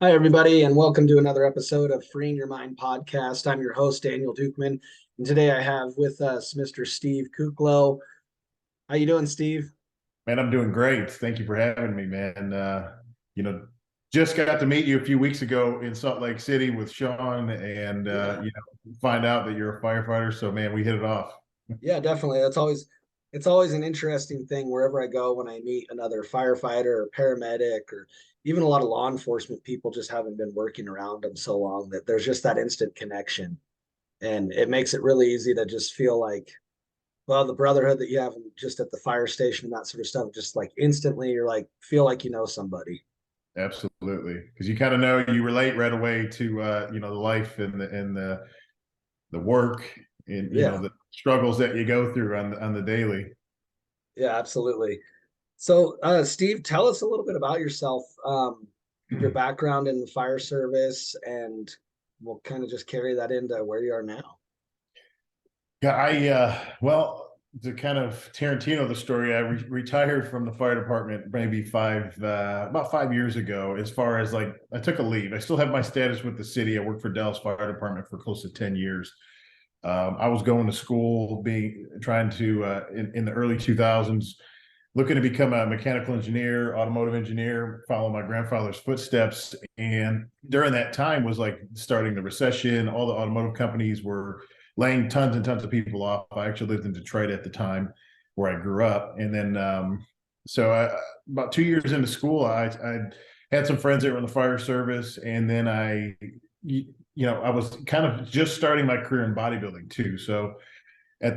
Hi, everybody, and welcome to another episode of Freeing Your Mind podcast. I'm your host, Daniel Dukeman, and today I have with us Mr. Steve Kuclo. How you doing, Steve? Man, I'm doing great. Thank you for having me, man. You know, just got to meet you a few weeks ago in Salt Lake City with Sean and Yeah, find out that you're a firefighter. So man, we hit it off. yeah, definitely. It's always an interesting thing wherever I go when I meet another firefighter or paramedic or even a lot of law enforcement people just haven't been working around them so long that there's just that instant connection, and it makes it really easy to just feel like well, the brotherhood that you have just at the fire station and that sort of stuff, just like instantly you're like feel like you know somebody. Absolutely. Because you kind of know you relate right away to the life and the work and Yeah, the struggles that you go through on the daily. yeah, absolutely. So, Steve, tell us a little bit about yourself, your background in the fire service, and we'll kind of just carry that into where you are now. Yeah, to kind of Tarantino the story, I retired from the fire department maybe about 5 years ago. As far as like, I took a leave. I still have my status with the city. I worked for Dallas Fire Department for close to 10 years. I was going to school, trying to in the early 2000s, looking to become a mechanical engineer, automotive engineer, follow my grandfather's footsteps. And during that time was like starting the recession. All the automotive companies were laying tons and tons of people off. I actually lived in Detroit at the time where I grew up. And then, about 2 years into school, I had some friends that were in the fire service. And then I was kind of just starting my career in bodybuilding too. So I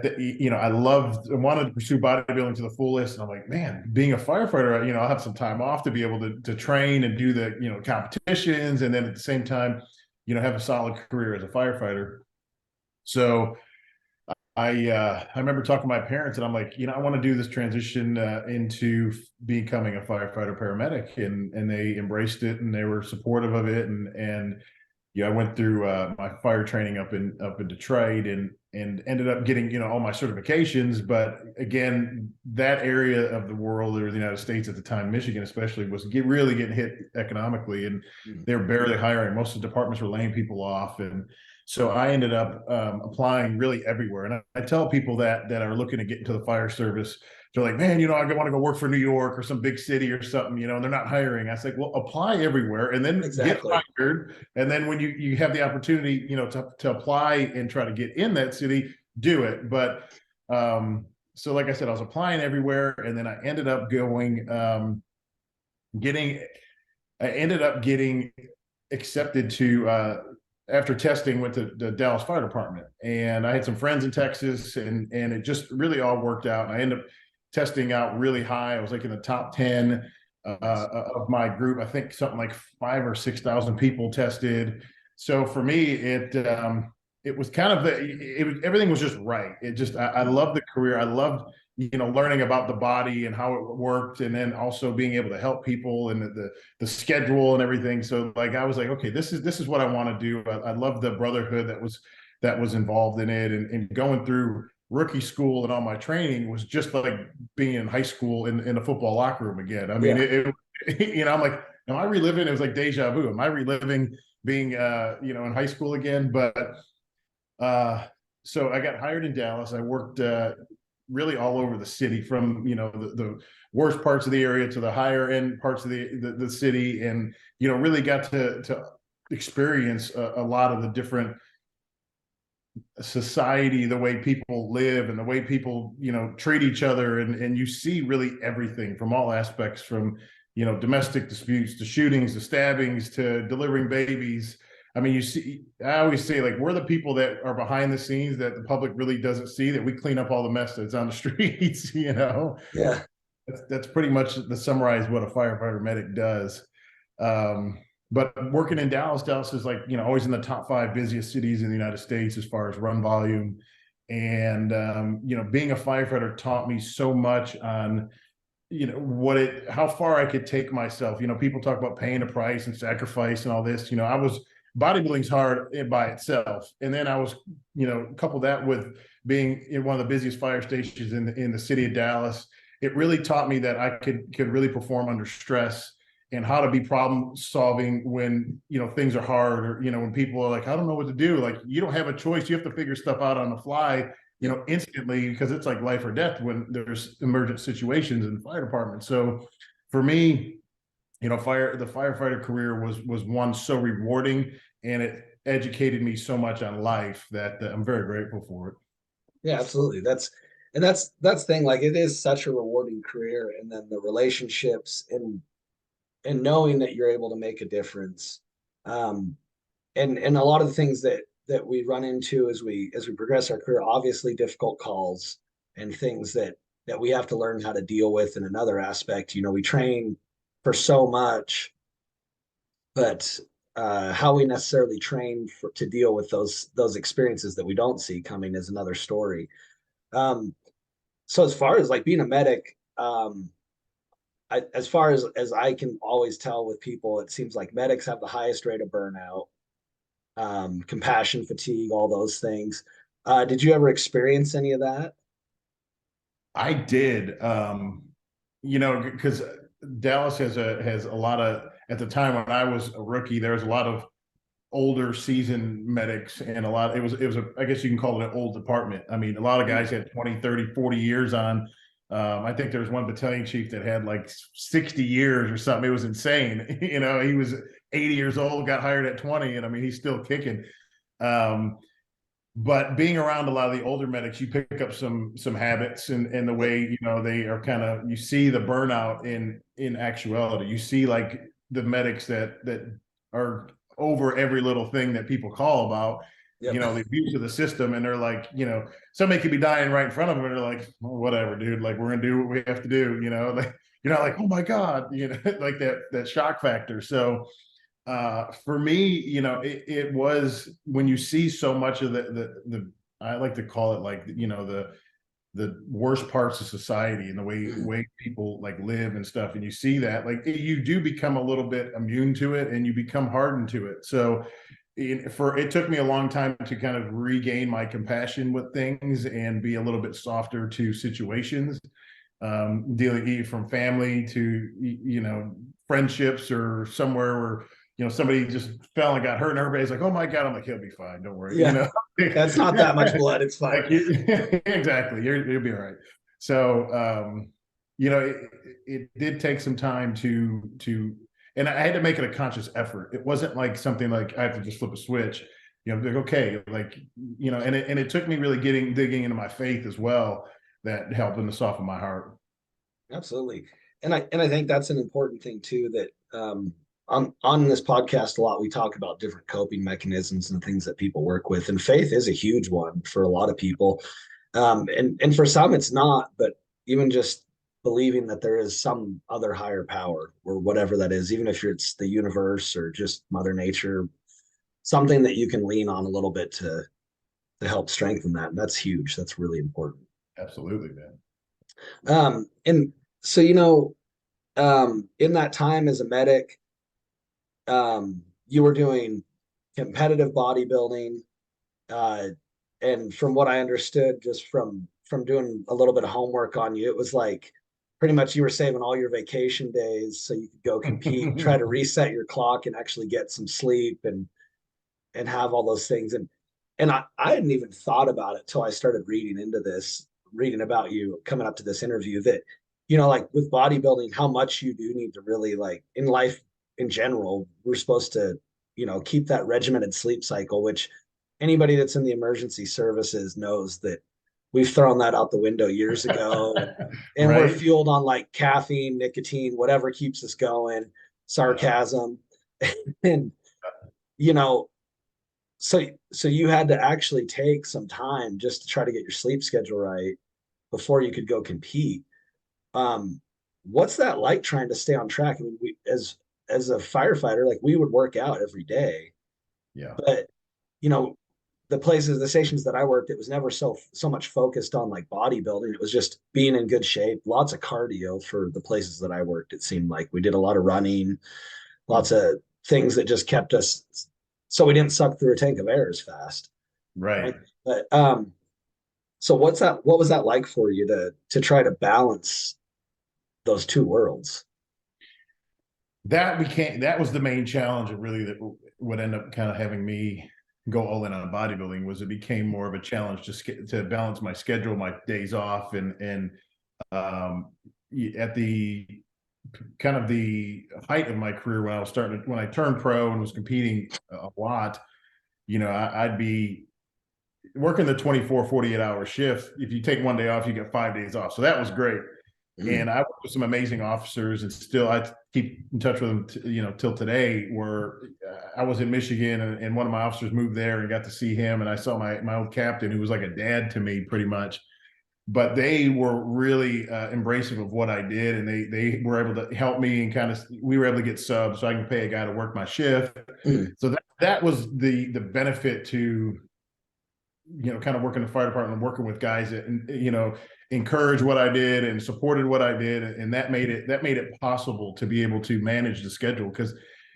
wanted to pursue bodybuilding to the fullest. And I'm like, man, being a firefighter, I'll have some time off to be able to train and do the, competitions. And then at the same time, have a solid career as a firefighter. So I remember talking to my parents and I'm like, I want to do this transition into becoming a firefighter paramedic. And they embraced it and they were supportive of it. And I went through my fire training up in Detroit and ended up getting all my certifications. But again, that area of the world or the United States at the time, Michigan especially, was really getting hit economically, and Mm. they were barely hiring. Most of the departments were laying people off, and so I ended up applying really everywhere. And I tell people that are looking to get into the fire service, they're like, man, I want to go work for New York or some big city or something, and they're not hiring. I was like, well, apply everywhere and then get Exactly. hired. And then when you have the opportunity, to apply and try to get in that city, do it. But so like I said, I was applying everywhere, and then getting, I ended up getting accepted to after testing with the Dallas Fire Department. And I had some friends in Texas, and it just really all worked out. And I ended up testing out really high. I was like in the top 10 Nice. of my group. I think something like 5 or 6 thousand people tested. So for me, it was kind of everything was just right. I loved the career. I loved learning about the body and how it worked, and then also being able to help people and the schedule and everything. So like I was like, okay, this is what I want to do. I love the brotherhood that was involved in it, and going through rookie school and all my training was just like being in high school in a football locker room again. I mean, Yeah. I'm like, am I reliving? It was like deja vu. Am I reliving being in high school again? But uh, so I got hired in Dallas. I worked really all over the city, from the worst parts of the area to the higher end parts of the city, and really got to experience a lot of the different society, the way people live and the way people treat each other, and you see really everything from all aspects, from domestic disputes to shootings to stabbings to delivering babies. I mean, I always say, like, we're the people that are behind the scenes that the public really doesn't see, that we clean up all the mess that's on the streets. Yeah. That's pretty much the summarize what a firefighter medic does. Um, but working in Dallas is, like, always in the top 5 busiest cities in the United States as far as run volume. And being a firefighter taught me so much on how far I could take myself. People talk about paying a price and sacrifice and all this. I was bodybuilding's hard by itself, and then I was couple that with being in one of the busiest fire stations in the city of Dallas. It really taught me that I could really perform under stress, and how to be problem solving when, things are hard, or, when people are like, I don't know what to do. Like, you don't have a choice. You have to figure stuff out on the fly, instantly, because it's like life or death when there's emergent situations in the fire department. So for me, the firefighter career was one so rewarding, and it educated me so much on life that I'm very grateful for it. Yeah, absolutely. That's the thing. Like it is such a rewarding career, and then the relationships and knowing that you're able to make a difference. Um, and a lot of the things that we run into as we progress our career, obviously difficult calls and things that we have to learn how to deal with in another aspect. We train for so much, but how we necessarily train to deal with those experiences that we don't see coming is another story. Um, so as far as like being a medic, as far as I can always tell with people, it seems like medics have the highest rate of burnout, compassion fatigue, all those things. Did you ever experience any of that? I did, because Dallas has a lot of, at the time when I was a rookie, there was a lot of older seasoned medics, and it was I guess you can call it an old department. I mean, a lot of guys had 20, 30, 40 years on. I think there was one battalion chief that had like 60 years or something. It was insane. He was 80 years old, got hired at 20, and I mean, he's still kicking. Um, but being around a lot of the older medics, you pick up some habits, and the way, they are kind of, you see the burnout in actuality. You see like the medics that are over every little thing that people call about, Yep. the abuse of the system, and they're like, somebody could be dying right in front of them, and they're like, well, whatever, dude, like, we're gonna do what we have to do, like, you're not like, oh my god, like that shock factor. So for me, it was, when you see so much of the I like to call it, like, the worst parts of society, and the way people like live and stuff, and you see that, like, you do become a little bit immune to it, and you become hardened to it. So it took me a long time to kind of regain my compassion with things and be a little bit softer to situations, dealing from family to friendships, or somewhere where somebody just fell and got hurt, and everybody's like, oh my god. I'm like, he'll be fine, don't worry. Yeah, that's not that much blood. It's fine. Like, exactly, you'll be all right. So it did take some time to and I had to make it a conscious effort. It wasn't like something like I have to just flip a switch, like, okay, like, and it took me really digging into my faith as well, that helped in to soften my heart. Absolutely. And I think that's an important thing too, that on this podcast a lot we talk about different coping mechanisms and things that people work with, and faith is a huge one for a lot of people. And for some it's not, but even just believing that there is some other higher power or whatever that is, even if it's the universe or just Mother Nature, something that you can lean on a little bit to help strengthen that. And that's huge. That's really important. Absolutely, man. And so, in that time as a medic, you were doing competitive bodybuilding, uh, and from what I understood, just from doing a little bit of homework on you, it was like pretty much you were saving all your vacation days so you could go compete, try to reset your clock, and actually get some sleep and have all those things. And I hadn't even thought about it till I started reading about you coming up to this interview, that, like with bodybuilding, how much you do need to really, like in life in general, we're supposed to, keep that regimented sleep cycle, which anybody that's in the emergency services knows that we've thrown that out the window years ago. And we're Right. fueled on like caffeine, nicotine, whatever keeps us going, Yeah. sarcasm. And, you know, so you had to actually take some time just to try to get your sleep schedule right before you could go compete. Um, what's that like trying to stay on track? I mean, as a firefighter, like we would work out every day, Yeah. but you know, the stations that I worked, it was never so much focused on like bodybuilding. It was just being in good shape, lots of cardio for the places that I worked. It seemed like we did a lot of running, lots of things that just kept us so we didn't suck through a tank of air as fast. Right. Right. But so what was that like for you to try to balance those two worlds? that was the main challenge, really, that would end up kind of having me go all in on bodybuilding. Was it became more of a challenge to balance my schedule, my days off, and um, at the kind of the height of my career, when I turned pro and was competing a lot, I'd be working the 24, 48-hour shift. If you take one day off, you get 5 days off. So that was great. Mm. And I worked with some amazing officers, and still I keep in touch with them, till today. Where I was in Michigan, and one of my officers moved there, and got to see him, and I saw my old captain, who was like a dad to me, pretty much. But they were really embracive of what I did, and they were able to help me, and we were able to get subs so I can pay a guy to work my shift. Mm. So that was the benefit to kind of working in the fire department and working with guys that encouraged what I did and supported what I did, and that made it possible to be able to manage the schedule. Because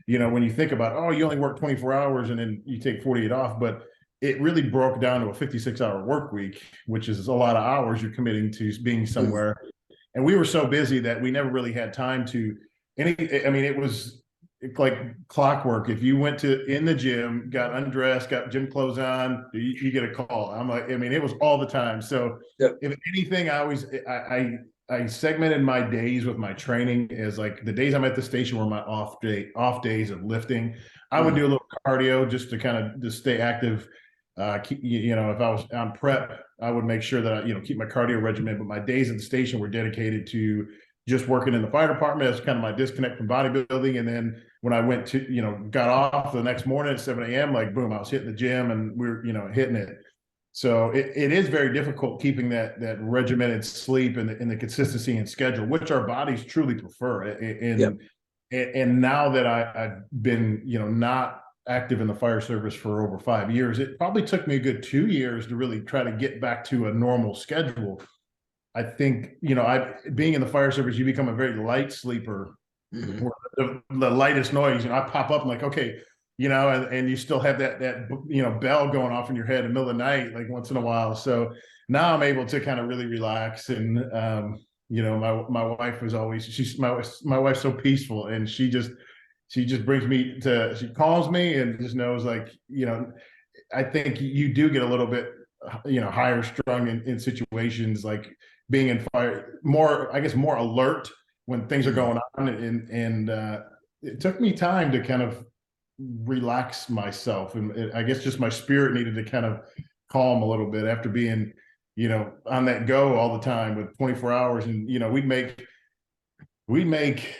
when you think about, oh, you only work 24 hours and then you take 48 off, but it really broke down to a 56-hour work week, which is a lot of hours you're committing to being Mm. somewhere. And we were so busy that we never really had time to it was like clockwork. If you went in the gym, got undressed, got gym clothes on, you get a call. It was all the time. So Yep. if anything, I segmented my days with my training as like the days I'm at the station were my off days of lifting. I would Mm. do a little cardio just to kind of just stay active. If I was on prep, I would make sure that I keep my cardio regimen. But my days at the station were dedicated to just working in the fire department. That's kind of my disconnect from bodybuilding. And then when I went to, got off the next morning at 7 a.m., like boom, I was hitting the gym, and we were, hitting it. So it is very difficult keeping that regimented sleep and the consistency and schedule, which our bodies truly prefer. Yep. And now that I've been, not active in the fire service for over 5 years, it probably took me a good 2 years to really try to get back to a normal schedule. I think, being in the fire service, you become a very light sleeper. Mm. Where the lightest noise, I pop up, I'm like, okay, and you still have that bell going off in your head in the middle of the night, like once in a while. So now I'm able to kind of really relax. And my wife was always, my wife's so peaceful, and she just brings me to, she calls me and just knows, like, I think you do get a little bit higher strung in situations like being in fire, more, I guess, more alert when things are Mm. going on. And it took me time to kind of relax myself, and I guess just my spirit needed to kind of calm a little bit after being on that go all the time with 24 hours. And we make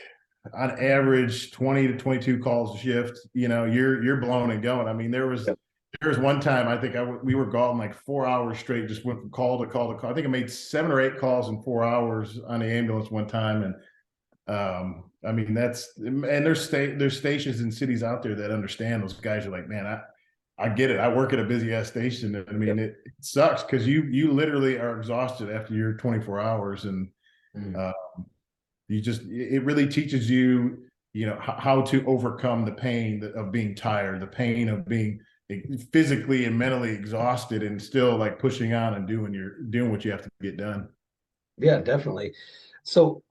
on average 20 to 22 calls a shift. You're blowing and going. I mean, Yep. there was one time, I think we were gone like 4 hours straight, just went from call to call to call. I think I made 7 or 8 calls in 4 hours on the ambulance one time. And there's stations and cities out there that understand. Those guys are like, man, I get it. I work at a busy ass station. I mean, Yep. it sucks because you literally are exhausted after your 24 hours. And Mm. uh, it really teaches you, how to overcome the pain of being tired, the pain of being physically and mentally exhausted, and still like pushing on and doing what you have to get done. Yeah, definitely. So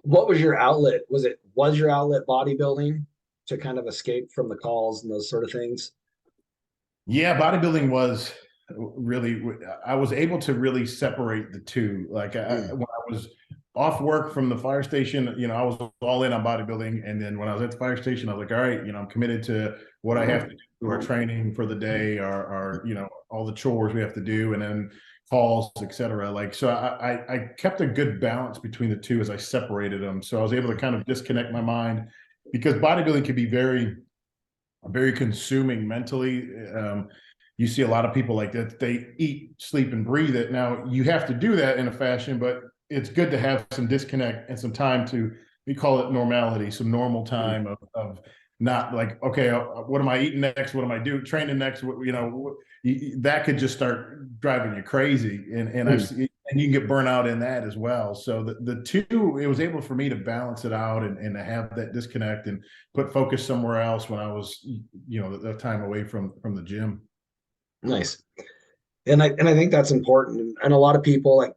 what was your outlet? Was your outlet bodybuilding to kind of escape from the calls and those sort of things? Yeah, bodybuilding was really, I was able to really separate the two. Like Mm. when I was off work from the fire station, I was all in on bodybuilding. And then when I was at the fire station, I was like, all right, I'm committed to what I have to do, our training for the day, our all the chores we have to do, and then calls, etc. Like, so I kept a good balance between the two as I separated them. So I was able to kind of disconnect my mind, because bodybuilding can be very consuming mentally. You see a lot of people like that. They eat, sleep, and breathe it. Now you have to do that in a fashion, but it's good to have some disconnect and some time to, we call it normality, some normal Mm. time of not like, okay, what am I eating next? What am I doing? Training next? That could just start driving you crazy. And I've Mm. seen, and you can get burnout in that as well. So the two, it was able for me to balance it out, and to have that disconnect and put focus somewhere else when I was, the time away from the gym. Nice. And I think that's important. And a lot of people, like,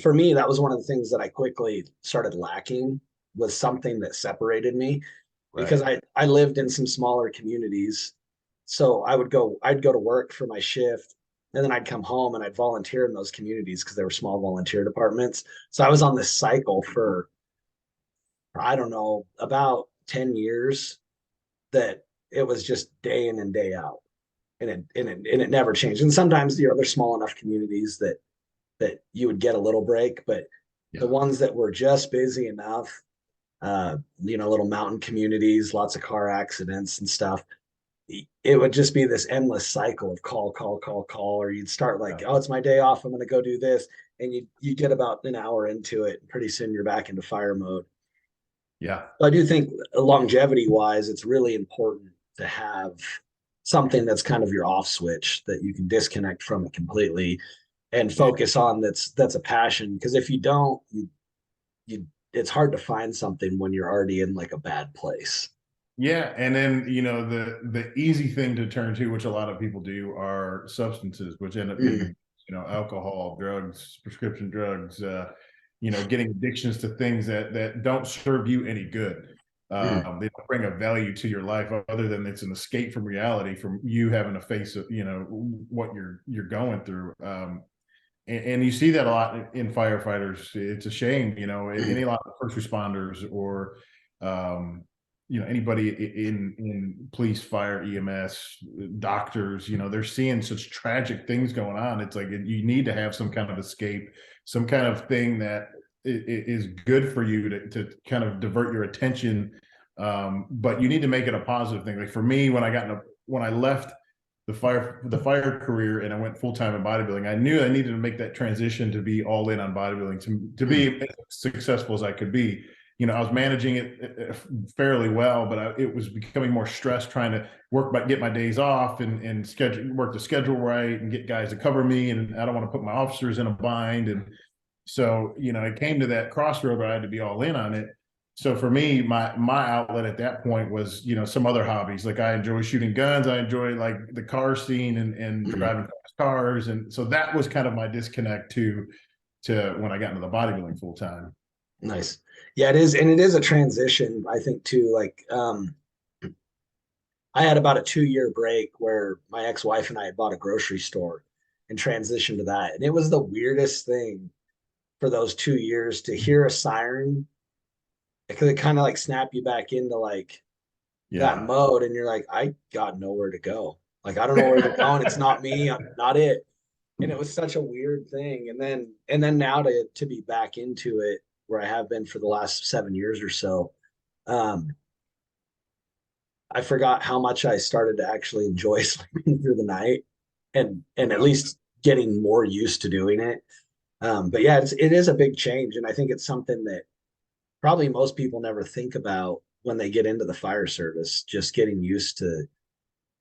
for me, that was one of the things that I quickly started lacking was something that separated me because Right. I lived in some smaller communities. So I'd go to work for my shift, and then I'd come home and I'd volunteer in those communities because they were small volunteer departments. So I was on this cycle for I don't know, about 10 years that it was just day in and day out. And it never changed. And sometimes, there's small enough communities that you would get a little break, but the Yeah. ones that were just busy enough, little mountain communities, lots of car accidents and stuff, it would just be this endless cycle of call, call, call, call, or you'd start like, Yeah. oh, it's my day off, I'm going to go do this. And you get about an hour into it, and pretty soon you're back into fire mode. Yeah. I do think longevity wise, it's really important to have something that's kind of your off switch that you can disconnect from it completely and focus on that's a passion. Because if you don't, you it's hard to find something when you're already in like a bad place. Yeah, and then the easy thing to turn to, which a lot of people do, are substances, which end up Mm, being alcohol, drugs, prescription drugs, getting addictions to things that don't serve you any good. mm, They don't bring a value to your life other than it's an escape from reality, from you having to face what you're going through. And you see that a lot in firefighters. It's a shame, mm, any lot of first responders or anybody in police, fire, EMS, doctors. They're seeing such tragic things going on. It's like you need to have some kind of escape, some kind of thing that is good for you to kind of divert your attention. But you need to make it a positive thing. Like for me, when I left the fire career and I went full time in bodybuilding, I knew I needed to make that transition to be all in on bodybuilding to mm, be as successful as I could be. I was managing it fairly well, but it was becoming more stressed trying to get my days off and work the schedule right and get guys to cover me. And I don't want to put my officers in a bind. And so, it came to that crossroad where I had to be all in on it. So for me, my outlet at that point was, some other hobbies. Like I enjoy shooting guns. I enjoy like the car scene and mm. driving cars. And so that was kind of my disconnect to when I got into the bodybuilding full time. Nice. Yeah, it is, and it is a transition, I think, too. Like, I had about a 2 year break where my ex-wife and I had bought a grocery store and transitioned to that. And it was the weirdest thing for those 2 years to hear a siren because it kind of like snap you back into like that Yeah. mode, and you're like, I got nowhere to go. Like, I don't know where they're going. It's not me. I'm not it. And it was such a weird thing. And then now to be back into it where I have been for the last 7 years or so, um, I forgot how much I started to actually enjoy sleeping through the night and at least getting more used to doing it. But yeah, it is a big change, and I think it's something that probably most people never think about when they get into the fire service. Just getting used to.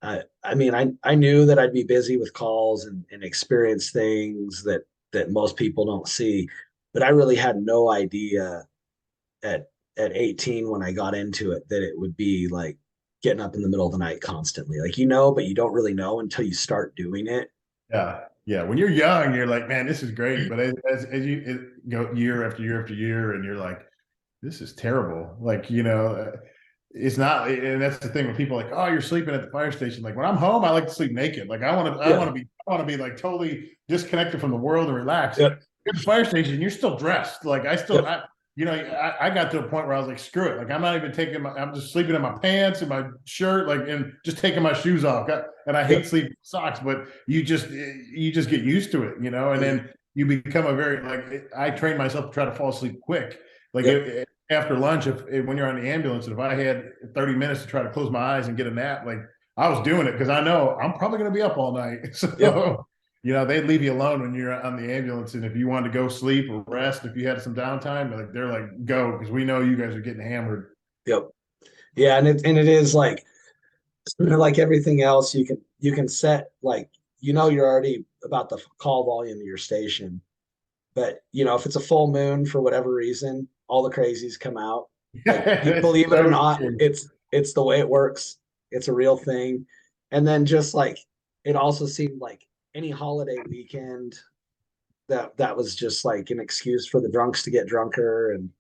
I mean, I knew that I'd be busy with calls and experience things that most people don't see, but I really had no idea at at 18 when I got into it that it would be like getting up in the middle of the night constantly. Like but you don't really know until you start doing it. Yeah. Yeah. When you're young, you're like, man, this is great. But as you go year after year after year, and you're like, this is terrible. Like, it's not, and that's the thing with people like, oh, you're sleeping at the fire station. Like when I'm home, I like to sleep naked. Like Yeah. I want to be like totally disconnected from the world and relaxed. Yep. You're at the fire station, you're still dressed. Like Yep. I got to a point where I was like, screw it. Like I'm not even I'm just sleeping in my pants and my shirt, like, and just taking my shoes off. And I hate Yep. sleeping in socks, but you just get used to it, and Mhm. then you become a very, like, I train myself to try to fall asleep quick. Like Yep. after lunch, if when you're on the ambulance, if I had 30 minutes to try to close my eyes and get a nap, like I was doing it because I know I'm probably going to be up all night. Yep. So, they'd leave you alone when you're on the ambulance. And if you wanted to go sleep or rest, if you had some downtime, like they're like, go, because we know you guys are getting hammered. Yep. Yeah, and it is like everything else, you can set like you're already about the call volume of your station, but if it's a full moon for whatever reason, all the crazies come out. Like you It's believe it or so not, true. it's the way it works. It's a real thing. And then just like it also seemed like any holiday weekend that was just like an excuse for the drunks to get drunker, and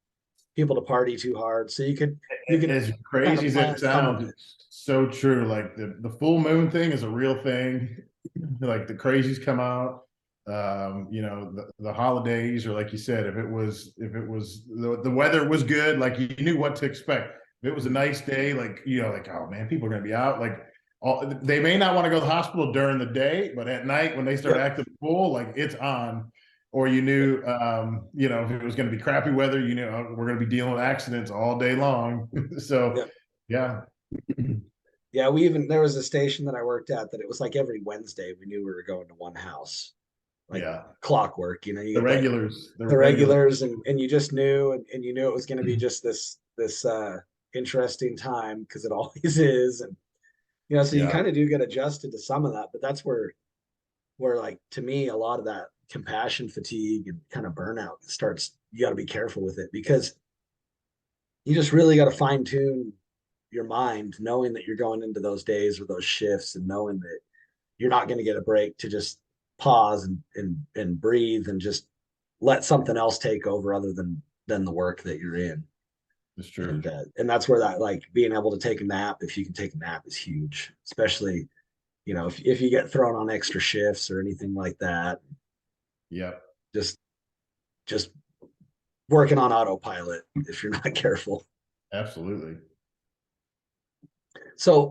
people to party too hard. So you could As kind crazy of as it plan some of sounds, it. it's so true. Like the full moon thing is a real thing. Like the crazies come out. You know, the holidays, or like you said, if it was the weather was good, like you knew what to expect. If it was a nice day, like you know, like oh man, people are gonna be out. Like they may not want to go to the hospital during the day, but at night when they start Yep. acting full, like it's on. Or you Yep. knew, you know, if it was going to be crappy weather, you know, we're going to be dealing with accidents all day long. So, Yep. yeah, Yeah. There was a station that I worked at that it was like every Wednesday we knew we were going to one house, like yeah, clockwork. You know, you the get regulars, the the regulars, regulars, and you just knew, and you knew it was going to be just this interesting time because it always is. And you know, so you yeah, kind of do get adjusted to some of that, but that's where like to me a lot of that compassion fatigue and kind of burnout starts. You got to be careful with it because you just really got to fine tune your mind, knowing that you're going into those days or those shifts, and knowing that you're not going to get a break to just pause and breathe and just let something else take over other than the work that you're in. it's true. And that's where that, like, being able to take a nap, if you can take a nap, is huge, especially, you know, if you get thrown on extra shifts or anything like that. Yeah, just just working on autopilot if you're not careful. absolutely. So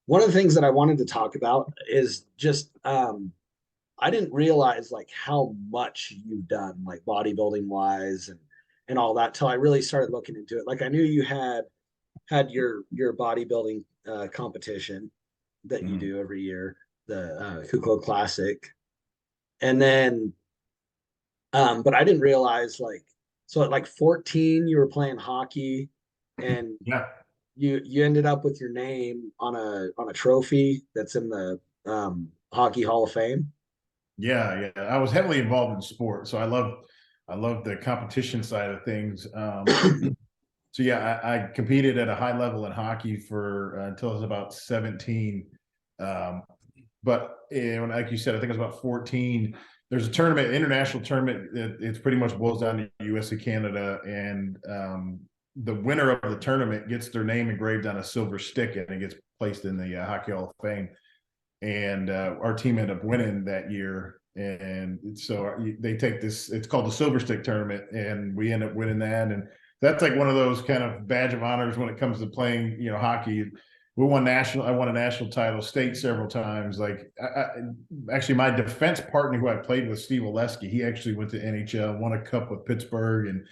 one of the things that I wanted to talk about is just I didn't realize like how much you've done, like bodybuilding wise and all that, till I really started looking into it. Like I knew you had your bodybuilding competition that you Mhm. do every year, the Kuclo Classic, and then but I didn't realize, like, so at like 14 you were playing hockey, and Yeah, you ended up with your name on a trophy that's in the Hockey Hall of Fame. yeah, yeah. I was heavily involved in sport, so I love the competition side of things. So yeah, I competed at a high level in hockey for until I was about 17. Um, but when, like you said, I think it was about 14. There's a tournament, international tournament. It's pretty much boils down to U.S. and Canada, and the winner of the tournament gets their name engraved on a silver stick, and it gets placed in the Hockey Hall of Fame. And our team ended up winning that year. And so they take this, it's called the Silver Stick Tournament, and we end up winning that. And that's like one of those kind of badge of honors when it comes to playing, you know, hockey. I won a national title, state several times. Like, actually, my defense partner who I played with, Steve Oleski, he actually went to NHL, won a cup with Pittsburgh,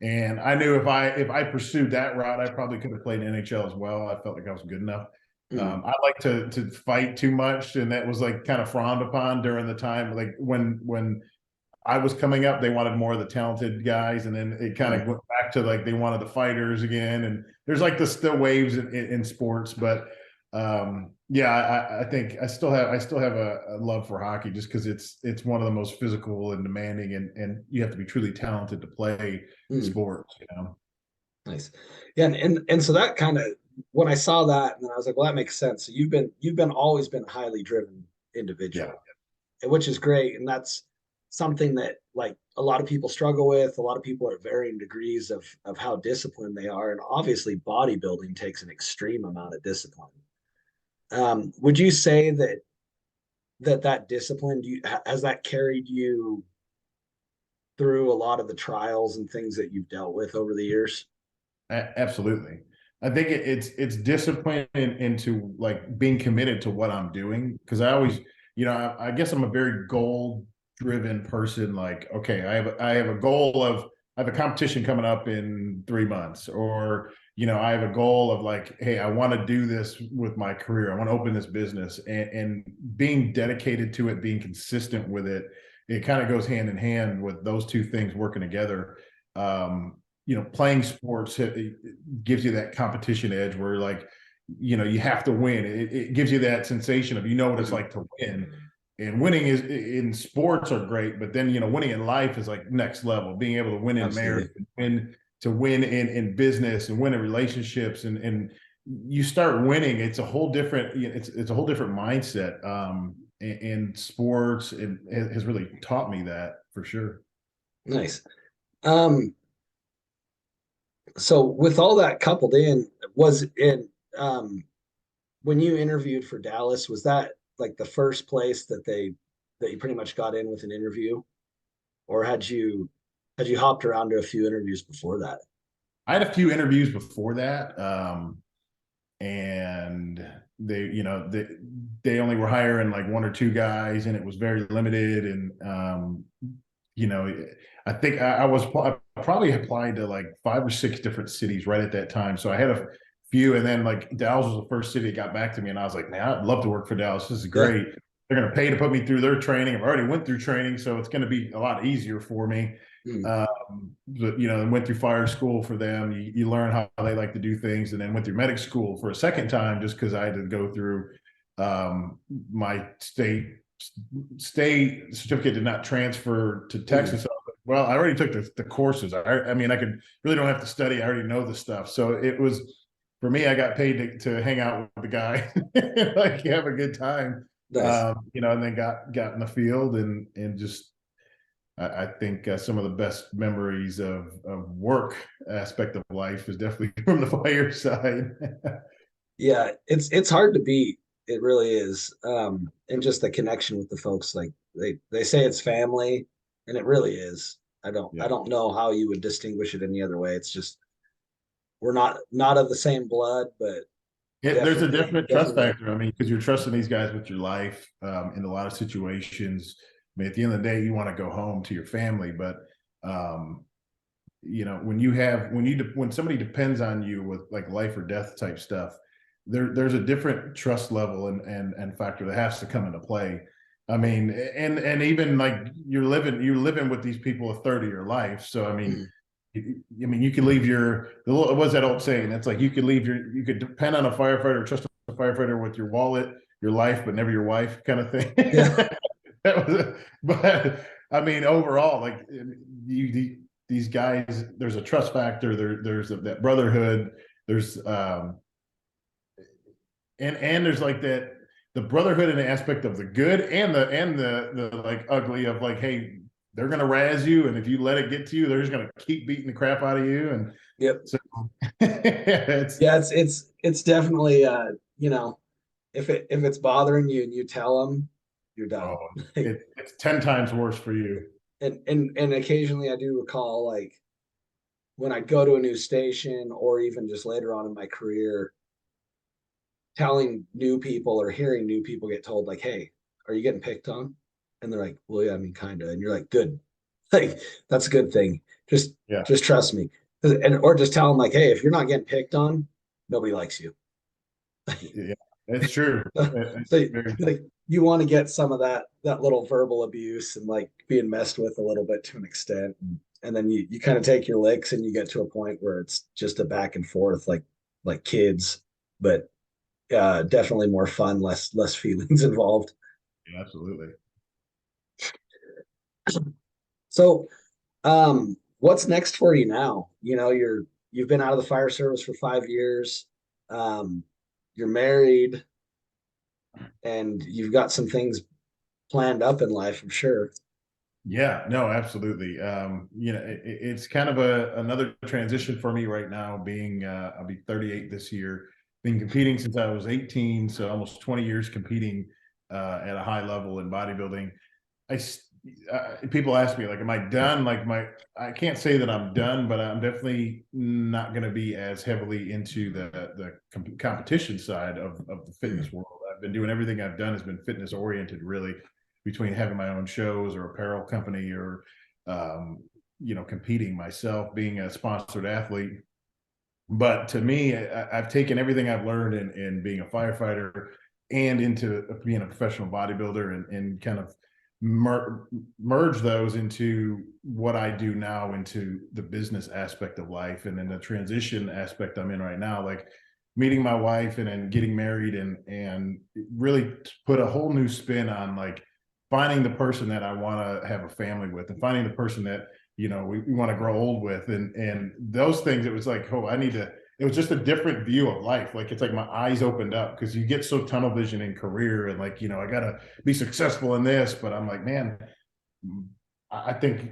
and I knew if I pursued that route, I probably could have played in NHL as well. I felt like I was good enough. Mm, I like to fight too much, and that was like kind of frowned upon during the time. Like when I was coming up, they wanted more of the talented guys, and then it kind mm, of went back to like they wanted the fighters again. And there's like the still waves in sports, but yeah, I think I still have a love for hockey just because it's one of the most physical and demanding, and you have to be truly talented to play mm. sports. You know? Nice. Yeah, and so that kind of, when I saw that, and then I was like, well, that makes sense. So you've been always been a highly driven Yeah, individual, which is great, and that's something that, like, a lot of people struggle with. A lot of people are at varying degrees of how disciplined they are, and obviously bodybuilding takes an extreme amount of discipline. Would you say that discipline, has that carried you through a lot of the trials and things that you've dealt with over the years? Absolutely. I think it's discipline into like being committed to what I'm doing because I always, you know, I guess I'm a very goal driven person. Like, okay, I have a goal of I have a competition coming up in 3 months, or you know, I have a goal of like, hey, I want to do this with my career. I want to open this business, and being dedicated to it, being consistent with it, it kind of goes hand in hand with those two things working together. Um, you know, playing sports it gives you that competition edge where like, you know, you have to win. It gives you that sensation of, you know, what it's Mhm. like to win. And winning is in sports are great, but then, you know, winning in life is like next level, being able to win in marriage, Absolutely. win to win in business and win in relationships. And you start winning, it's a whole different, it's a whole different mindset. In sports, it has really taught me that for sure. Nice. Um, So with all that coupled in, was it um when you interviewed for Dallas, was that like the first place that you pretty much got in with an interview, or had you hopped around to a few interviews before that? I had a few interviews before that. And they only were hiring like one or two guys, and it was very limited. And you know, I think I probably applied to like 5 or 6 different cities right at that time. So I had a few, and then like Dallas was the first city that got back to me, and I was like, man, I'd love to work for Dallas. This is Yeah. great. They're going to pay to put me through their training. I've already went through training, so it's going to be a lot easier for me. Mm. But went through fire school for them. You learn how they like to do things, and then went through medic school for a second time just because I had to go through my state certificate did not transfer to Mm. Texas. Well, I already took the courses. I mean, I could really don't have to study. I already know the stuff. So it was for me. I got paid to hang out with the guy, like have a good time, Nice. and then got in the field and just I think some of the best memories of work aspect of life is definitely from the fire side. Yeah, it's hard to beat. It really is. And just the connection with the folks, like they say it's family, and it really is. I Yeah. don't know how you would distinguish it any other way. It's just we're not of the same blood, but There's a definite trust definitely. factor. I mean, because you're trusting these guys with your life in a lot of situations. I mean, at the end of the day, you want to go home to your family, but um, when somebody depends on you with like life or death type stuff, there's a different trust level and factor that has to come into play. I mean, and even like you're living with these people a third of your life. So I mean, Mhm. you could leave what's that old saying? It's like you could depend on a firefighter, trust a firefighter with your wallet, your life, but never your wife, kind of thing. Yeah. But I mean, overall, like these guys, there's a trust factor. There's that brotherhood. There's and there's like that the brotherhood and the aspect of the good and the like ugly of like, hey, they're gonna razz you, and if you let it get to you, they're just gonna keep beating the crap out of you, and Yep. so it's Yeah, it's definitely if it's bothering you and you tell them, you're oh, done. it's 10 times worse for you. And occasionally I do recall like when I go to a new station or even just later on in my career, telling new people or hearing new people get told like, "Hey, are you getting picked on?" And they're like, "Well, yeah, I mean, kind of." And you're like, "Good, like that's a good thing. Just Yeah, just trust me." And or just tell them like, "Hey, if you're not getting picked on, nobody likes you." yeah, it's true. So Very, like you want to get some of that little verbal abuse and like being messed with a little bit to an extent, and then you kind of take your licks and you get to a point where it's just a back and forth like kids, but definitely more fun, less feelings involved. yeah, absolutely. So, what's next for you now? You've been out of the fire service for 5 years. Um, you're married, and you've got some things planned up in life, I'm sure. Yeah, no, absolutely. It's kind of another transition for me right now. Being I'll be 38 this year. Been competing since I was 18, so almost 20 years competing at a high level in bodybuilding. I People ask me like, am I done? I can't say that I'm done, but I'm definitely not going to be as heavily into the competition side of the Mm. fitness world. I've been doing everything I've done has been fitness oriented, really, between having my own shows or apparel company or um, competing myself, being a sponsored athlete. But to me, I've taken everything I've learned in being a firefighter and into being a professional bodybuilder and kind of merge those into what I do now into the business aspect of life and then the transition aspect I'm in right now, like meeting my wife and then getting married and really put a whole new spin on like finding the person that I want to have a family with and finding the person that we want to grow old with and those things. It was like, oh, it was just a different view of life. Like it's like my eyes opened up because you get so tunnel vision in career and like I gotta be successful in this, but I'm like, man, I think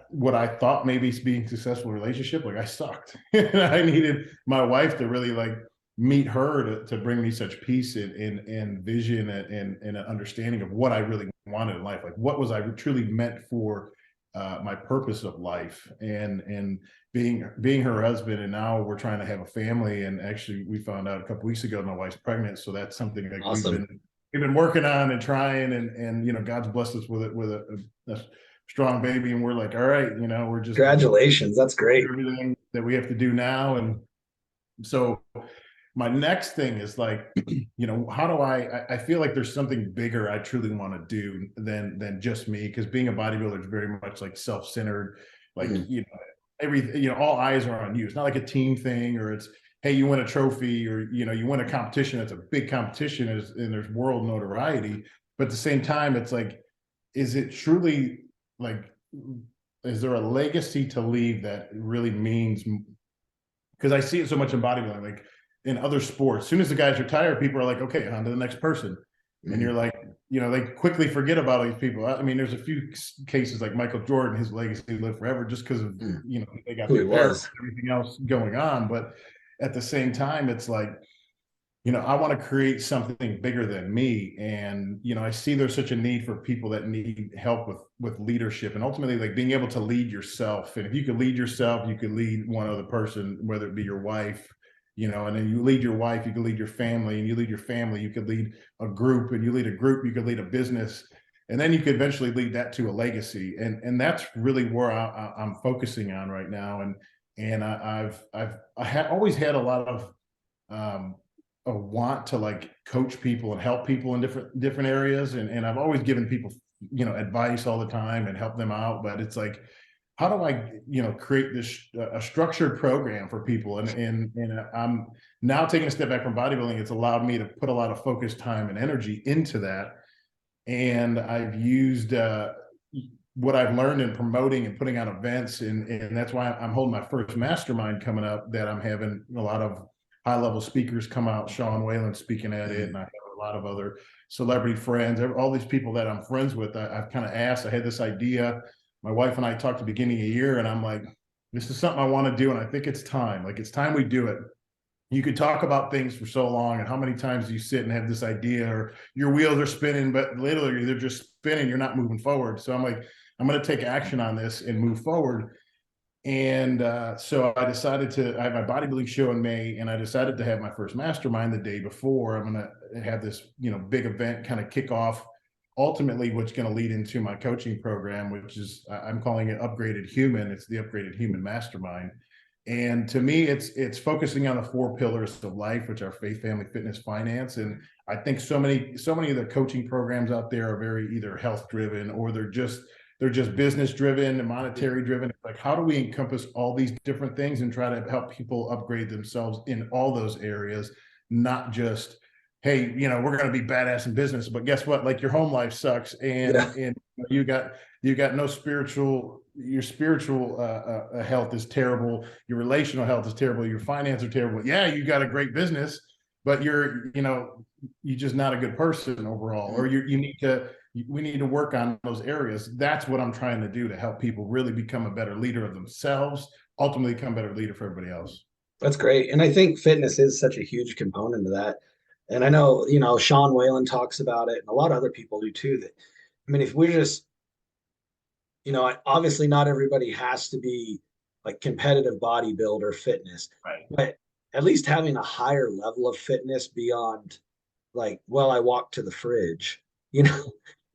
what I thought maybe being successful relationship, like I sucked. And I needed my wife to really like meet her to bring me such peace and vision and an understanding of what I really wanted in life. Like what was I truly meant for, my purpose of life, and being her husband. And now we're trying to have a family. And actually we found out a couple weeks ago my wife's pregnant. So that's something like Awesome. we've been working on and trying, and you know, God's blessed us with it, with a strong baby. And we're like, all right, you know, we're just Congratulations. That's great. everything that we have to do now. And so my next thing is like, you know, how do I feel like there's something bigger I truly want to do than just me, because being a bodybuilder is very much like self-centered. Like, Mm, you know, everything, you know, all eyes are on you. It's not like a team thing, or it's, hey, you win a trophy, or you know, you win a competition. It's a big competition, and there's world notoriety. But at the same time, it's like, is it truly like, is there a legacy to leave that really means, because I see it so much in bodybuilding, like in other sports. As soon as the guys retire, people are like, okay, on to the next person. And mm, you're like, you know, they quickly forget about all these people. I mean, there's a few cases like Michael Jordan, his legacy lived forever just because of, mm. you know, they got Who the he apparel was. and everything else going on. But at the same time, it's like, you know, I want to create something bigger than me. And, you know, I see there's such a need for people that need help with leadership, and ultimately like being able to lead yourself. And if you could lead yourself, you could lead one other person, whether it be your wife, you know, and then you lead your wife, you can lead your family, and you lead your family, you could lead a group, and you lead a group, you could lead a business, and then you could eventually lead that to a legacy. And that's really where I'm focusing on right now. And always had a lot of, um, a want to like coach people and help people in different areas, and I've always given people, you know, advice all the time and help them out. But it's like, how do I, you know, create this a structured program for people? And I'm now taking a step back from bodybuilding. It's allowed me to put a lot of focus, time, and energy into that. And I've used, what I've learned in promoting and putting on events, and that's why I'm holding my first mastermind coming up, that I'm having a lot of high level speakers come out. Sean Whalen speaking at it, Mm, and I have a lot of other celebrity friends, all these people that I'm friends with. I've kind of asked. I had this idea. My wife and I talked at the beginning of the year, and I'm like, this is something I want to do, and I think it's time. Like, it's time we do it. You could talk about things for so long, and how many times do you sit and have this idea, or your wheels are spinning, but literally they're just spinning, you're not moving forward. So I'm like, I'm going to take action on this and move forward. And so I decided I have my bodybuilding show in May, and I decided to have my first mastermind the day before. I'm going to have this, you know, big event kind of kick off, ultimately, what's going to lead into my coaching program, which is, I'm calling it Upgraded Human. It's the Upgraded Human Mastermind. And to me, it's focusing on the four pillars of life, which are faith, family, fitness, finance. And I think so many of the coaching programs out there are very either health driven, or they're just business driven and monetary driven. It's like, how do we encompass all these different things and try to help people upgrade themselves in all those areas, not just, hey, you know, we're going to be badass in business, but guess what? Like, your home life sucks, yeah. and you got no spiritual, your spiritual health is terrible, your relational health is terrible, your finances are terrible. Yeah, you got a great business, but you're just not a good person overall, or Mm, we need to work on those areas. That's what I'm trying to do, to help people really become a better leader of themselves, ultimately become a better leader for everybody else. that's great. And I think fitness is such a huge component of that. And I know, Sean Whalen talks about it and a lot of other people do too. That, I mean, if we're just, obviously not everybody has to be like competitive bodybuilder fitness, Right. but at least having a higher level of fitness beyond like, well, I walk to the fridge, you know,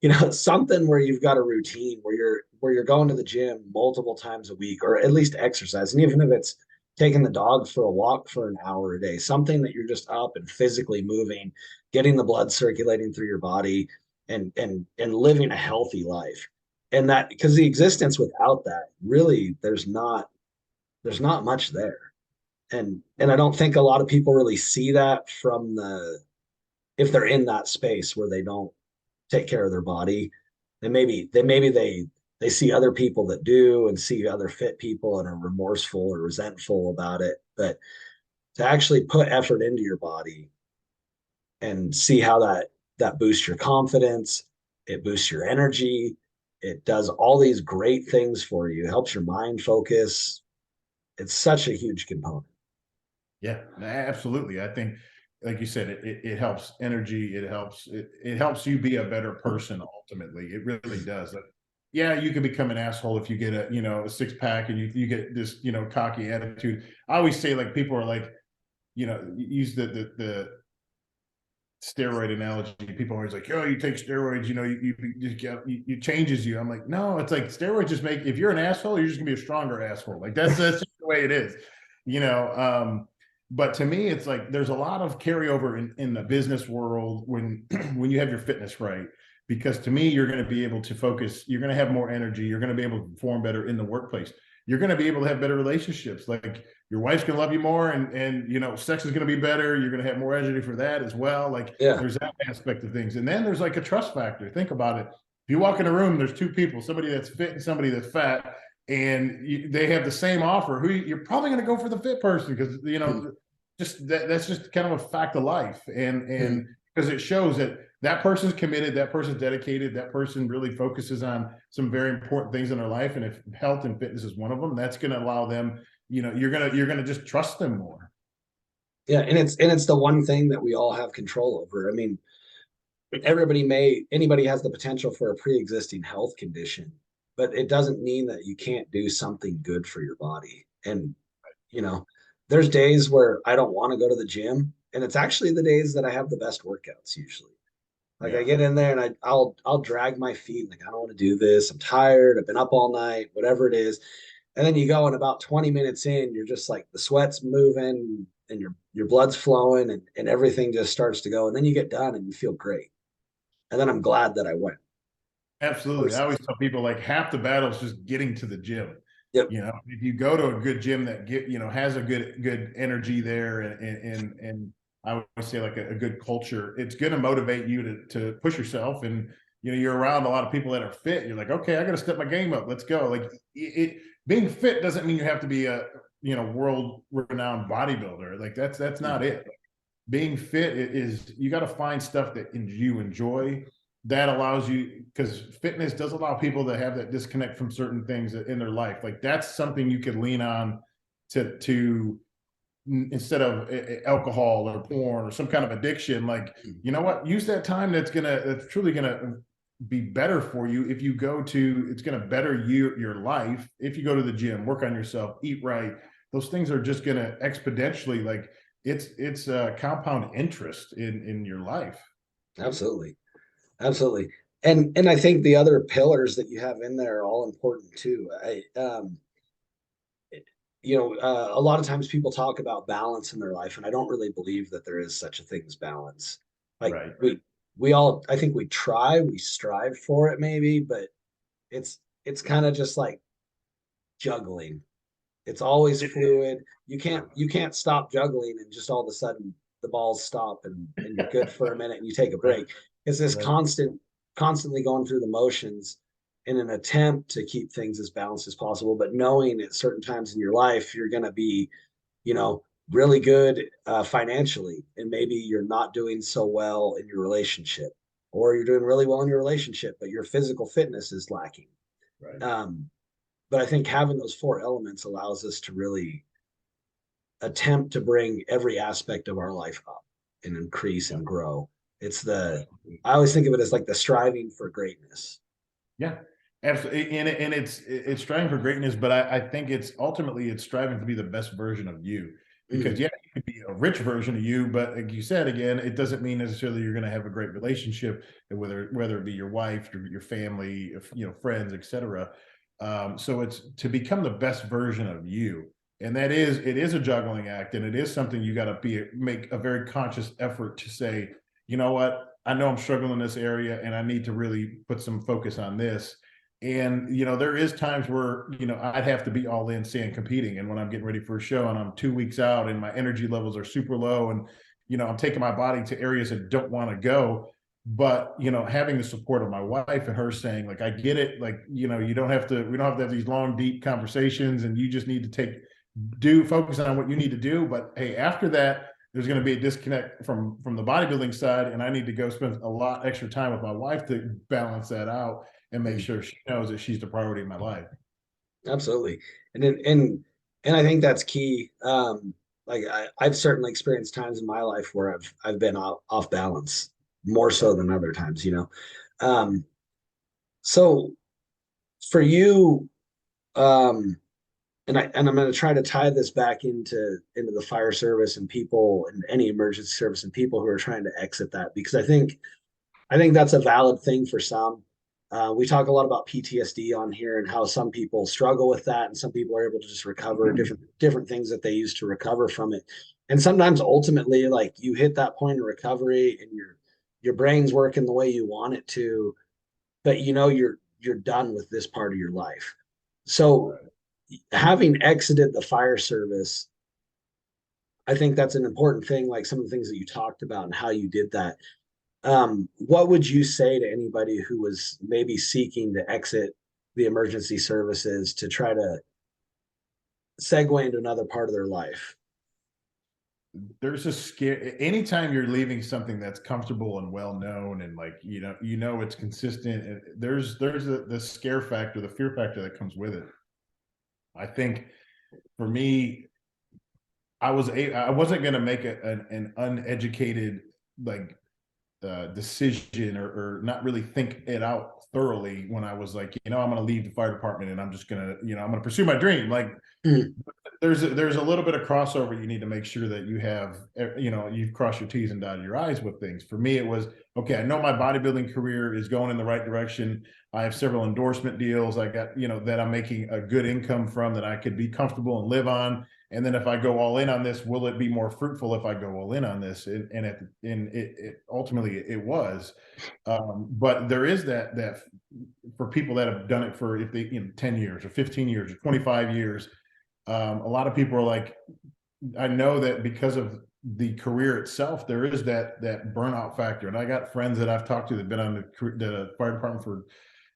it's something where you've got a routine where you're going to the gym multiple times a week, or at least exercise. And even if it's taking the dog for a walk for an hour a day, something that you're just up and physically moving, getting the blood circulating through your body, and living a healthy life. And that, because the existence without that, really, there's not much there. And I don't think a lot of people really see that from the if they're in that space where they don't take care of their body, then maybe they see other people that do, and see other fit people and are remorseful or resentful about it. But to actually put effort into your body and see how that boosts your confidence, it boosts your energy, It does all these great things for you. It helps your mind focus. It's such a huge component. Yeah, absolutely. I think, like you said, it helps energy. It helps you be a better person. Ultimately, it really does. Like, yeah, you can become an asshole if you get a six pack and you get this cocky attitude. I always say, like, people are like, use the steroid analogy. People are always like, oh, you take steroids, you changes you. I'm like, no, it's like steroids just make, if you're an asshole, you're just gonna be a stronger asshole. Like that's just the way it is, you know. But to me, it's like there's a lot of carryover in the business world when when you have your fitness right. Because to me, you're going to be able to focus, you're going to have more energy, you're going to be able to perform better in the workplace. You're going to be able to have better relationships. Like your wife's going to love you more, and sex is going to be better. You're going to have more energy for that as well. Like Yeah. there's that aspect of things. And then there's like a trust factor. Think about it. If you walk in a room, there's two people, somebody that's fit and somebody that's fat, and they have the same offer. You're probably going to go for the fit person because just that's just kind of a fact of life, and because it shows that person's committed, that person's dedicated, that person really focuses on some very important things in their life, and if health and fitness is one of them, that's going to allow them, you're gonna just trust them more. Yeah, and it's the one thing that we all have control over. I mean, anybody has the potential for a pre-existing health condition, but it doesn't mean that you can't do something good for your body. And you know, there's days where I don't want to go to the gym, and it's actually the days that I have the best workouts usually. Like I Yeah, get in there and I'll drag my feet, like I don't want to do this. I'm tired. I've been up all night, whatever it is. And then you go and about 20 minutes in, you're just like the sweat's moving and your blood's flowing and everything just starts to go. And then you get done and you feel great. And then I'm glad that I went absolutely. I always versus, tell people like half the battle is just getting to the gym. yep. If you go to a good gym that has a good energy there, and I would say like a good culture, it's going to motivate you to push yourself. And you're around a lot of people that are fit. You're like, okay, I got to step my game up. Let's go. Like being fit doesn't mean you have to be a world renowned bodybuilder. Like that's not it. Being fit is, you got to find stuff that you enjoy, that allows you, because fitness does allow people to have that disconnect from certain things in their life. Like that's something you could lean on to instead of alcohol or porn or some kind of addiction. Like, you know what, use that time that's truly gonna be better for you. If you go to, it's gonna better your life. If you go to the gym, work on yourself, eat right, those things are just gonna exponentially, like it's a compound interest in your life. Absolutely. Absolutely. And I think the other pillars that you have in there are all important too. A lot of times people talk about balance in their life, and I don't really believe that there is such a thing as balance. Like Right. we all, I think we strive for it maybe, but it's kind of just like juggling. It's always fluid. You can't stop juggling and just all of a sudden the balls stop and you're good for a minute and you take a Right. break. It's this Right. constantly going through the motions in an attempt to keep things as balanced as possible, but knowing at certain times in your life you're going to be, you know, really good financially, and maybe you're not doing so well in your relationship, or you're doing really well in your relationship, but your physical fitness is lacking. Right. Um, but I think having those four elements allows us to really attempt to bring every aspect of our life up and increase Yeah. and grow. I always think of it as like the striving for greatness. Yeah, absolutely. And it's striving for greatness, but I think it's ultimately it's striving to be the best version of you. Because Mm, yeah, you could be a rich version of you, but like you said again, it doesn't mean necessarily you're going to have a great relationship, whether it be your wife, your family, friends, etc. So it's to become the best version of you, and it is a juggling act, and it is something you got to make a very conscious effort to say, you know what, I know I'm struggling in this area and I need to really put some focus on this. And, there is times where, I'd have to be all in, saying competing. And when I'm getting ready for a show and I'm 2 weeks out and my energy levels are super low, and, I'm taking my body to areas that don't want to go. But, having the support of my wife and her saying, like, I get it. Like, we don't have to have these long, deep conversations, and you just need to focus on what you need to do. But hey, after that, there's going to be a disconnect from the bodybuilding side, and I need to go spend a lot extra time with my wife to balance that out. and make Mm. sure she knows that she's the priority in my life. Absolutely. And I think that's key. Like I've certainly experienced times in my life where I've been off balance more so than other times, you know. Um, so for you, um, and I'm going to try to tie this back into the fire service and people and any emergency service and people who are trying to exit that, because I think that's a valid thing for some. We talk a lot about PTSD on here and how some people struggle with that, and some people are able to just recover different things that they use to recover from it. And sometimes, ultimately, like you hit that point of recovery, and your brain's working the way you want it to, but you know you're done with this part of your life. So, Right. having exited the fire service, I think that's an important thing. Like some of the things that you talked about and how you did that, what would you say to anybody who was maybe seeking to exit the emergency services to try to segue into another part of their life? There's a scare anytime you're leaving something that's comfortable and well known, and like it's consistent, and there's the scare factor, the fear factor that comes with it. I think for me, I wasn't going to make an uneducated like decision, or not really think it out thoroughly when I was like, I'm going to leave the fire department and I'm just going to, I'm going to pursue my dream. Like Mm, there's a little bit of crossover. You need to make sure that you have, you've crossed your T's and dotted your I's with things. For me, it was, okay, I know my bodybuilding career is going in the right direction. I have several endorsement deals. I got, that I'm making a good income from, that I could be comfortable and live on. And then if I go all in on this, will it be more fruitful if I go all in on this? And ultimately it was. But there is that for people that have done it for, if they, 10 years or 15 years or 25 years, a lot of people are like, I know that because of the career itself, there is that burnout factor. And I got friends that I've talked to that have been on the fire department for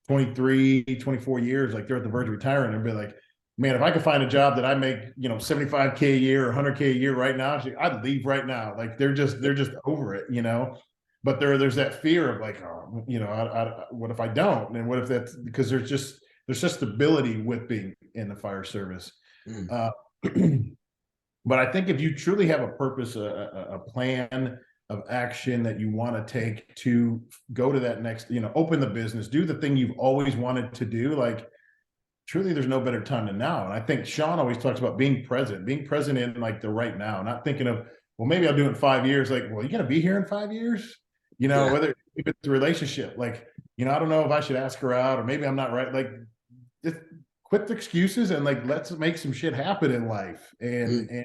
23, 24 years, like they're at the verge of retiring, and be like, man, if I could find a job that I make, 75K a year or 100K a year right now, I'd leave right now. Like they're just over it. But there's that fear of like, oh, what if I don't? And what if that's because there's just stability with being in the fire service. mm, Uh, but I think if you truly have a purpose, a plan of action that you want to take to go to that next, open the business, do the thing you've always wanted to do, like truly there's no better time than now. And I think Sean always talks about being present in like the right now, not thinking of, well, maybe I'll do it in 5 years. Like, well, you're going to be here in 5 years, yeah. whether if it's a relationship, like, I don't know if I should ask her out, or maybe I'm not right. Like, just quit the excuses and like, let's make some shit happen in life. And, Mm, and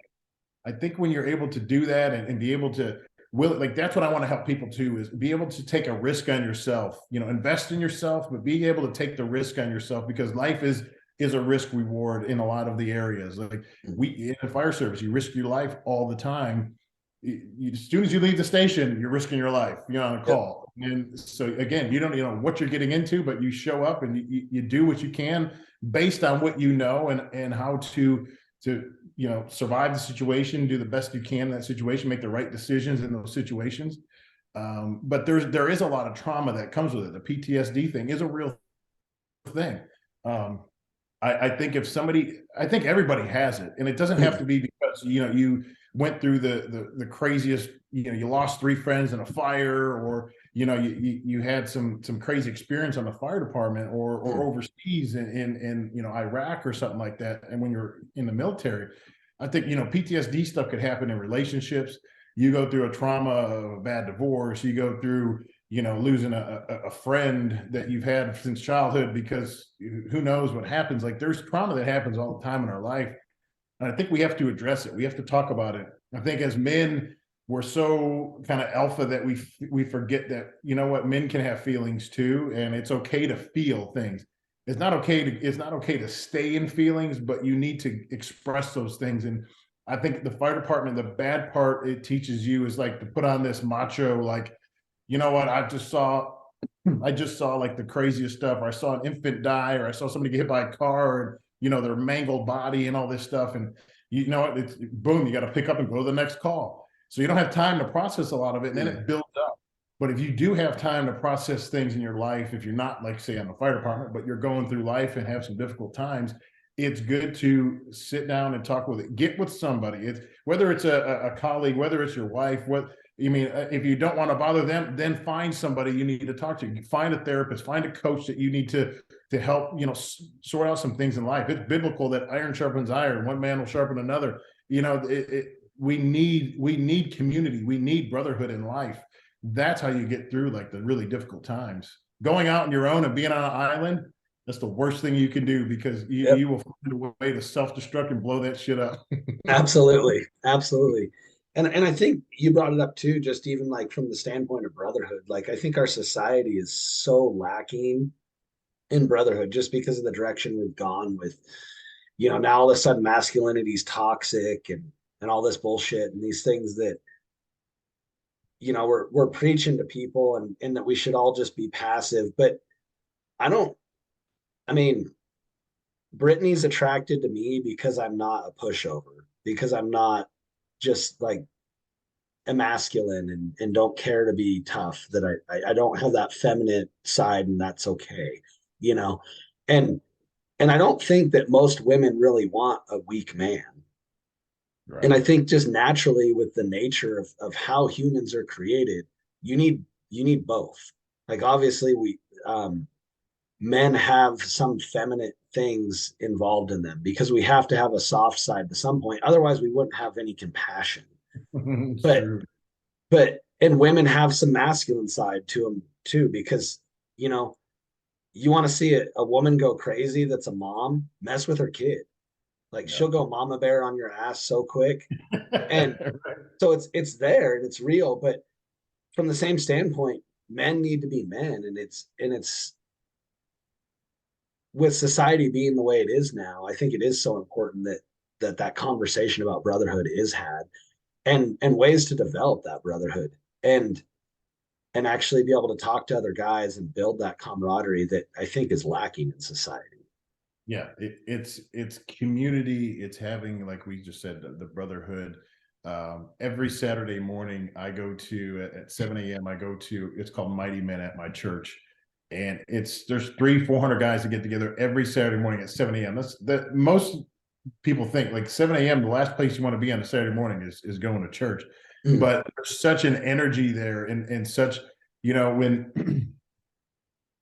I think when you're able to do that, and be able to like, that's what I want to help people too, is be able to take a risk on yourself, invest in yourself, but being able to take the risk on yourself, because life is a risk reward in a lot of the areas. Like mm, we in the fire service, you risk your life all the time. As soon as you leave the station, you're risking your life, on a yep. call. And so again, you don't know what you're getting into, but you show up and you do what you can based on what and how to survive the situation, do the best you can in that situation, make the right decisions in those situations. But there is a lot of trauma that comes with it. The PTSD thing is a real thing. um, I think I think everybody has it, and it doesn't have Mm, to be because you went through the craziest. You lost 3 friends in a fire, or you had some crazy experience on the fire department, or mm, overseas in Iraq or something like that. And when you're in the military, I think PTSD stuff could happen in relationships. You go through a trauma of a bad divorce. You go through losing a friend that you've had since childhood, because who knows what happens. Like there's trauma that happens all the time in our life. And I think we have to address it. We have to talk about it. I think as men, we're so kind of alpha that we forget that, what, men can have feelings too. And it's okay to feel things. It's not okay to stay in feelings, but you need to express those things. And I think the fire department, the bad part it teaches you is like to put on this macho, like, what, I just saw like the craziest stuff, or I saw an infant die, or I saw somebody get hit by a car, and their mangled body and all this stuff. And you know what, it's boom, you got to pick up and go to the next call. So you don't have time to process a lot of it, and then mm, it builds up. But if you do have time to process things in your life, if you're not like say on the fire department, but you're going through life and have some difficult times, it's good to sit down and talk with it. Get with somebody. It's whether it's a colleague, whether it's your wife, what you mean, if you don't want to bother them, then find somebody you need to talk to. Find a therapist, find a coach that you need to help, sort out some things in life. It's biblical that iron sharpens iron, one man will sharpen another. We need community, we need brotherhood in life. That's how you get through like the really difficult times. Going out on your own and being on an island, that's the worst thing you can do, because Yep. you will find a way to self-destruct and blow that shit up. Absolutely. Absolutely. And I think you brought it up too, just even like from the standpoint of brotherhood. Like I think our society is so lacking in brotherhood just because of the direction we've gone with, now all of a sudden masculinity is toxic and all this bullshit and these things that, we're preaching to people and that we should all just be passive. But I don't, I mean, Brittany's attracted to me because I'm not a pushover, because I'm not just like emasculine and don't care to be tough, that I don't have that feminine side, and that's okay, you know. And and I don't think that most women really want a weak man. And Right. I think just naturally with the nature of how humans are created, you need both. Like obviously men have some feminine things involved in them because we have to have a soft side to some point. Otherwise, we wouldn't have any compassion. It's But true. and women have some masculine side to them too, because you know you want to see a woman go crazy that's a mom, mess with her kid. Like Yeah. she'll go mama bear on your ass so quick. And so it's there and it's real. But from the same standpoint, men need to be men, and it's with society being the way it is now, I think it is so important that conversation about brotherhood is had, and ways to develop that brotherhood, and actually be able to talk to other guys and build that camaraderie that I think is lacking in society. Yeah, it's community. It's having, like we just said, the brotherhood. Every Saturday morning, I go to at 7 a.m. I go to, it's called Mighty Men at my church, and there's 300-400 guys that get together every Saturday morning at 7 a.m. That's that most people think like 7 a.m. The last place you want to be on a Saturday morning is going to church, Mm, but there's such an energy there, and such, when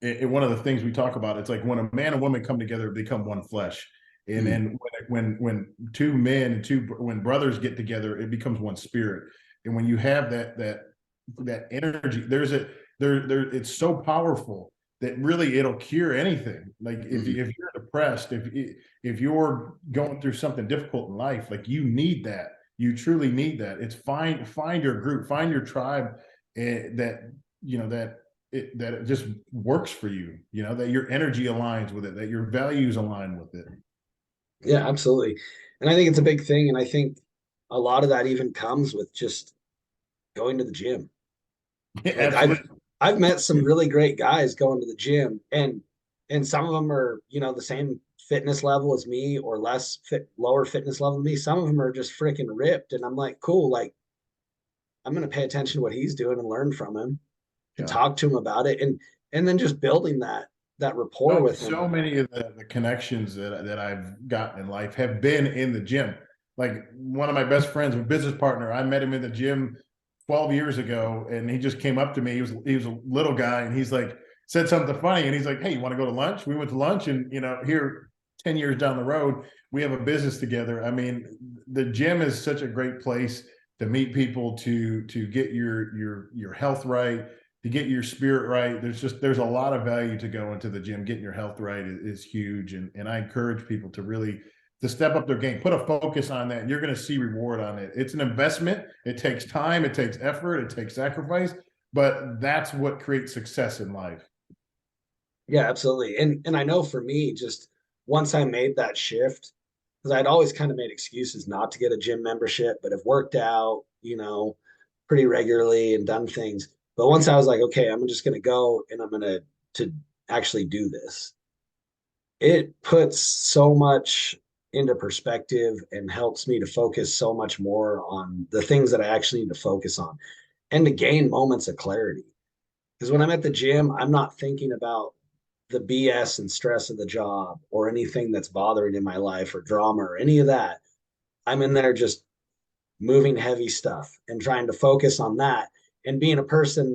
one of the things we talk about, it's like when a man and woman come together, they become one flesh. And mm, then when two men and when brothers get together, it becomes one spirit. And when you have that energy, it's so powerful that really it'll cure anything. Like mm. if you're depressed, if you're going through something difficult in life, like you need that. You truly need that. It's find your group, find your tribe, that that it just works for you, that your energy aligns with it, that your values align with it. Yeah, absolutely. And I think it's a big thing. And I think a lot of that even comes with just going to the gym. Like Absolutely. I've met some really great guys going to the gym, and some of them are, the same fitness level as me or lower fitness level than me. Some of them are just freaking ripped. And I'm like, cool, like I'm gonna pay attention to what he's doing and learn from him and Yeah. talk to him about it. And then just building that rapport So with him. so many of the connections that I've gotten in life have been in the gym. Like one of my best friends, a business partner, I met him in the gym 12 years ago, and he just came up to me. He was a little guy, and he's like, said something funny, and he's like, "Hey, you want to go to lunch?" We went to lunch, and here 10 years down the road, we have a business together. I mean, the gym is such a great place to meet people, to get your health right, to get your spirit right. There's a lot of value to go into the gym. Getting your health right is huge, and I encourage people to really to step up their game, put a focus on that, and you're going to see reward on it. It's an investment. It takes time, it takes effort, it takes sacrifice, but that's what creates success in life. Yeah, absolutely. And I know for me, just once I made that shift, because I'd always kind of made excuses not to get a gym membership, but have worked out, pretty regularly and done things. But once I was like, okay, I'm just gonna go and I'm gonna to actually do this, it puts so much into perspective and helps me to focus so much more on the things that I actually need to focus on and to gain moments of clarity. Because when I'm at the gym, I'm not thinking about the BS and stress of the job or anything that's bothering in my life or drama or any of that. I'm in there just moving heavy stuff and trying to focus on that and being a person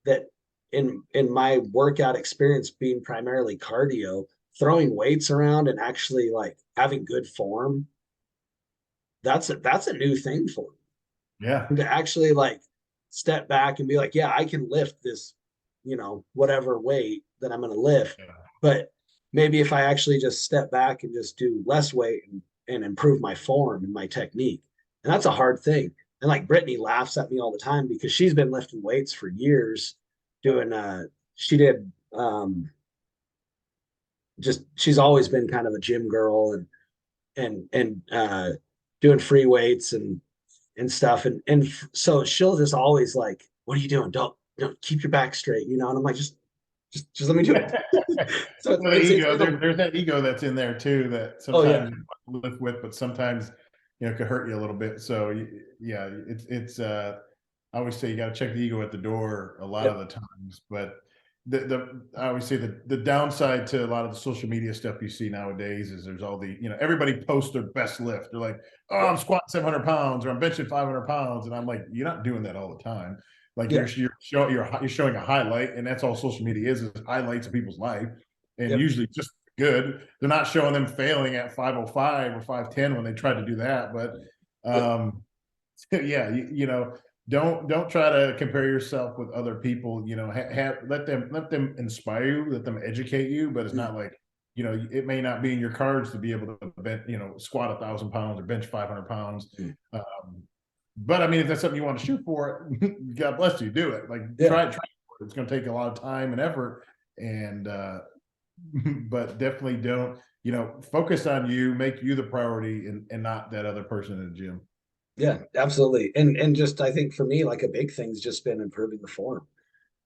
that in my workout experience being primarily cardio, throwing weights around and actually like having good form, that's a new thing for me. Yeah. And to actually like step back and be like, yeah, I can lift this, whatever weight that I'm going to lift. Yeah. But maybe if I actually just step back and just do less weight and improve my form and my technique. And that's a hard thing. And like Brittany laughs at me all the time because she's been lifting weights for years doing she did just she's always been kind of a gym girl and doing free weights and stuff. And so she'll just always like, what are you doing? Don't keep your back straight, And I'm like, just let me do it. So Well, the it's ego, been a there's that ego that's in there too that oh yeah. sometimes you live with, but sometimes could hurt you a little bit. So yeah, it's I always say you got to check the ego at the door a lot of Yep. the times. But the I always say the downside to a lot of the social media stuff you see nowadays is there's all the everybody posts their best lift. They're like, oh, I'm Yep. squatting 700 pounds or I'm benching 500 pounds, and I'm like, you're not doing that all the time. Like Yeah. you're showing a highlight, and that's all social media is highlights of people's life, and Yep. usually just good. They're not showing them failing at 505 or 510 when they try to do that. But Yep. yeah, don't try to compare yourself with other people. Let them inspire you, let them educate you, but it's Mm. not like it may not be in your cards to be able to bench, squat 1,000 pounds or bench 500 pounds. Mm. But I mean, if that's something you want to shoot for, God bless you, do it. Like Yeah. try. It's going to take a lot of time and effort, and but definitely don't focus on you, make you the priority, and not that other person in the gym. Yeah, absolutely. And just I think for me, like a big thing's just been improving the form.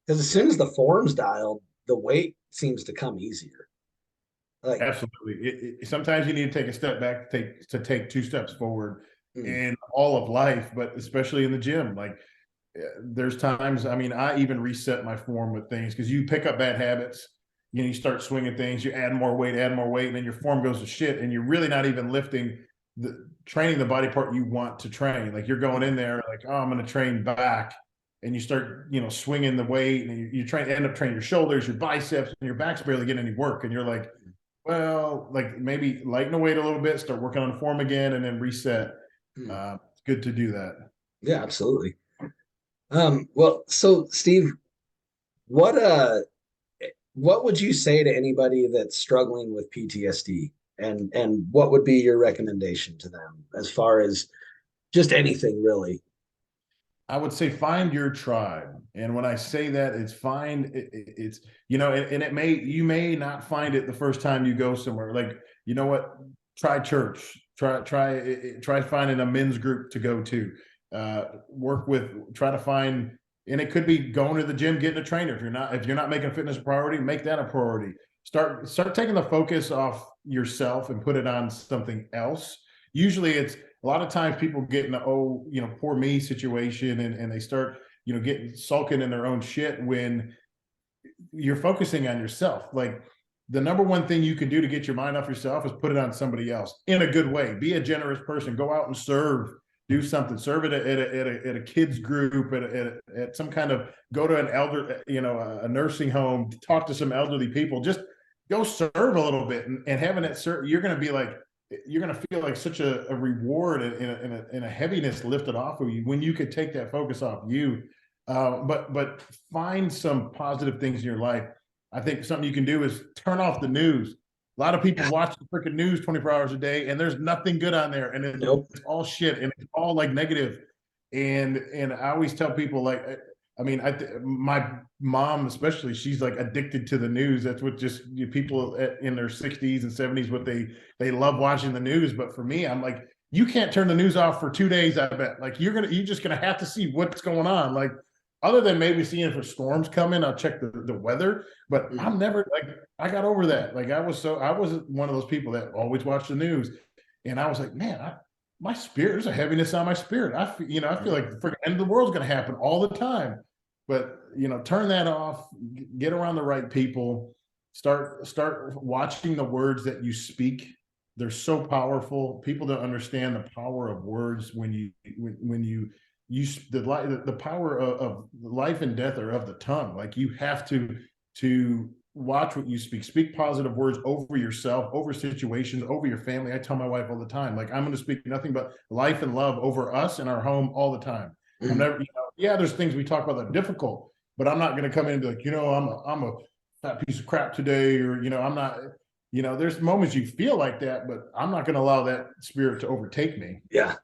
Because as Yeah, soon as the form's dialed, the weight seems to come easier. Like, absolutely. Sometimes you need to take a step back to take two steps forward mm, in all of life, but especially in the gym. Like there's times, I mean, I even reset my form with things because you pick up bad habits. You start swinging things, you add more weight, and then your form goes to shit, and you're really not even lifting training the body part you want to train. Like you're going in there like, oh, I'm going to train back, and you start swinging the weight, and you try to end up training your shoulders, your biceps, and your back's barely getting any work, and you're like, well, like maybe lighten the weight a little bit, start working on the form again, and then reset. mm. It's good to do that. Yeah, absolutely. Well, so Steve, what uh what would you say to anybody that's struggling with PTSD? And what would be your recommendation to them as far as just anything really? I would say find your tribe. And when I say that, it's it's and you may not find it the first time you go somewhere. Like, you know what? Try church. Try finding a men's group to go to. Try to find, and it could be going to the gym, getting a trainer. If you're not making fitness a priority, make that a priority. Start taking the focus off yourself and put it on something else. Usually it's a lot of times people get in the poor me situation, and they start getting sulking in their own shit when you're focusing on yourself. Like the number one thing you can do to get your mind off yourself is put it on somebody else in a good way. Be a generous person. Go out and serve. Do something. Serve at a kids group, at some kind of, go to an elder, a nursing home. Talk to some elderly people. Just go serve a little bit, and having it serve, you're going to be like, you're going to feel like such a reward and a heaviness lifted off of you when you could take that focus off you. But find some positive things in your life. I think something you can do is turn off the news. A lot of people Yeah. watch the freaking news 24 hours a day, and there's nothing good on there, and Nope. it's all shit, and it's all like negative. And I always tell people, like, I mean, my mom especially, she's like addicted to the news. That's what just people in their 60s and 70s, what they love watching the news. But for me, I'm like, you can't turn the news off for 2 days. I bet. Like you're just gonna have to see what's going on. Like other than maybe seeing if a storm's coming, I'll check the weather. But Mm. I'm never like, I got over that. Like I was one of those people that always watch the news, and I was like, man, my spirit, there's a heaviness on my spirit. I feel like the freaking end of the world's going to happen all the time. but turn that off, get around the right people, start watching the words that you speak. They're so powerful. People don't understand the power of words when you the power of life and death are of the tongue. Like, you have to watch what you speak positive words over yourself, over situations, over your family. I tell my wife all the time, like, I'm going to speak nothing but life and love over us and our home all the time. I'm Mhm. never, yeah, there's things we talk about that are difficult, but I'm not going to come in and be like, I'm a fat piece of crap today, or I'm not. There's moments you feel like that, but I'm not going to allow that spirit to overtake me. Yeah.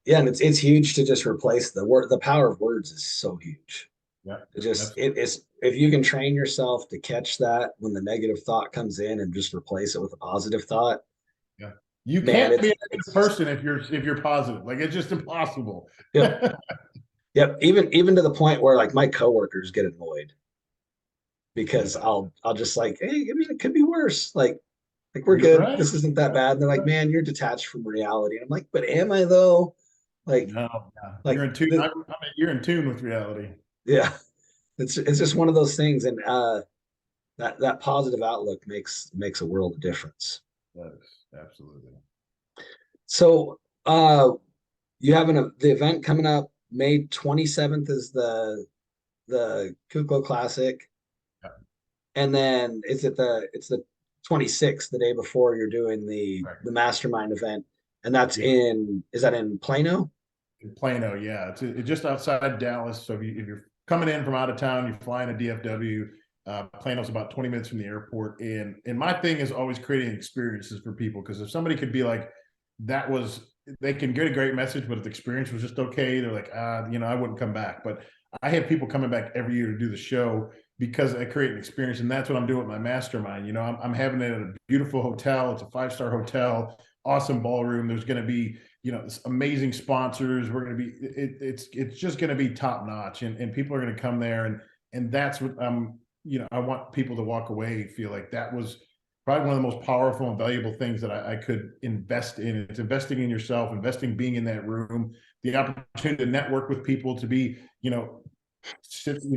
Yeah. And it's huge to just replace the word. The power of words is so huge. Yeah, It just, that's it is, if you can train yourself to catch that when the negative thought comes in and just replace it with a positive thought, yeah. You man, can't be a it's negative just, person if you're positive. Like, it's just impossible. yep. Yep. Even to the point where like my coworkers get annoyed because Yeah, I'll just like, hey, I mean, it could be worse. Like we're you're good. right. This isn't that bad. And they're like, Right. man, you're detached from reality. And I'm like, but am I though? Like, No, yeah. You're like in tune. the, You're in tune with reality. yeah, it's just one of those things. And that positive outlook makes a world of difference. Yes, absolutely. So you have the event coming up May 27th is the Kuclo Classic. Yeah, And then it's the 26th, the day before you're doing right. the mastermind event. And that's Yeah, is that in Plano? in Plano. Yeah, it's just outside Dallas. So if you're coming in from out of town, you're flying to DFW. Plano's about 20 minutes from the airport. And my thing is always creating experiences for people, because if somebody could be like, that was, they can get a great message, but if the experience was just okay, they're like, I wouldn't come back. But I have people coming back every year to do the show because I create an experience, and that's what I'm doing with my mastermind. I'm having it at a beautiful hotel. It's a 5-star hotel, awesome ballroom. There's going to be amazing sponsors. We're going to be it's just going to be top notch, and people are going to come there, and that's what I want people to walk away feel like that was probably one of the most powerful and valuable things that I could invest in. It's investing in yourself, investing, being in that room, the opportunity to network with people, to be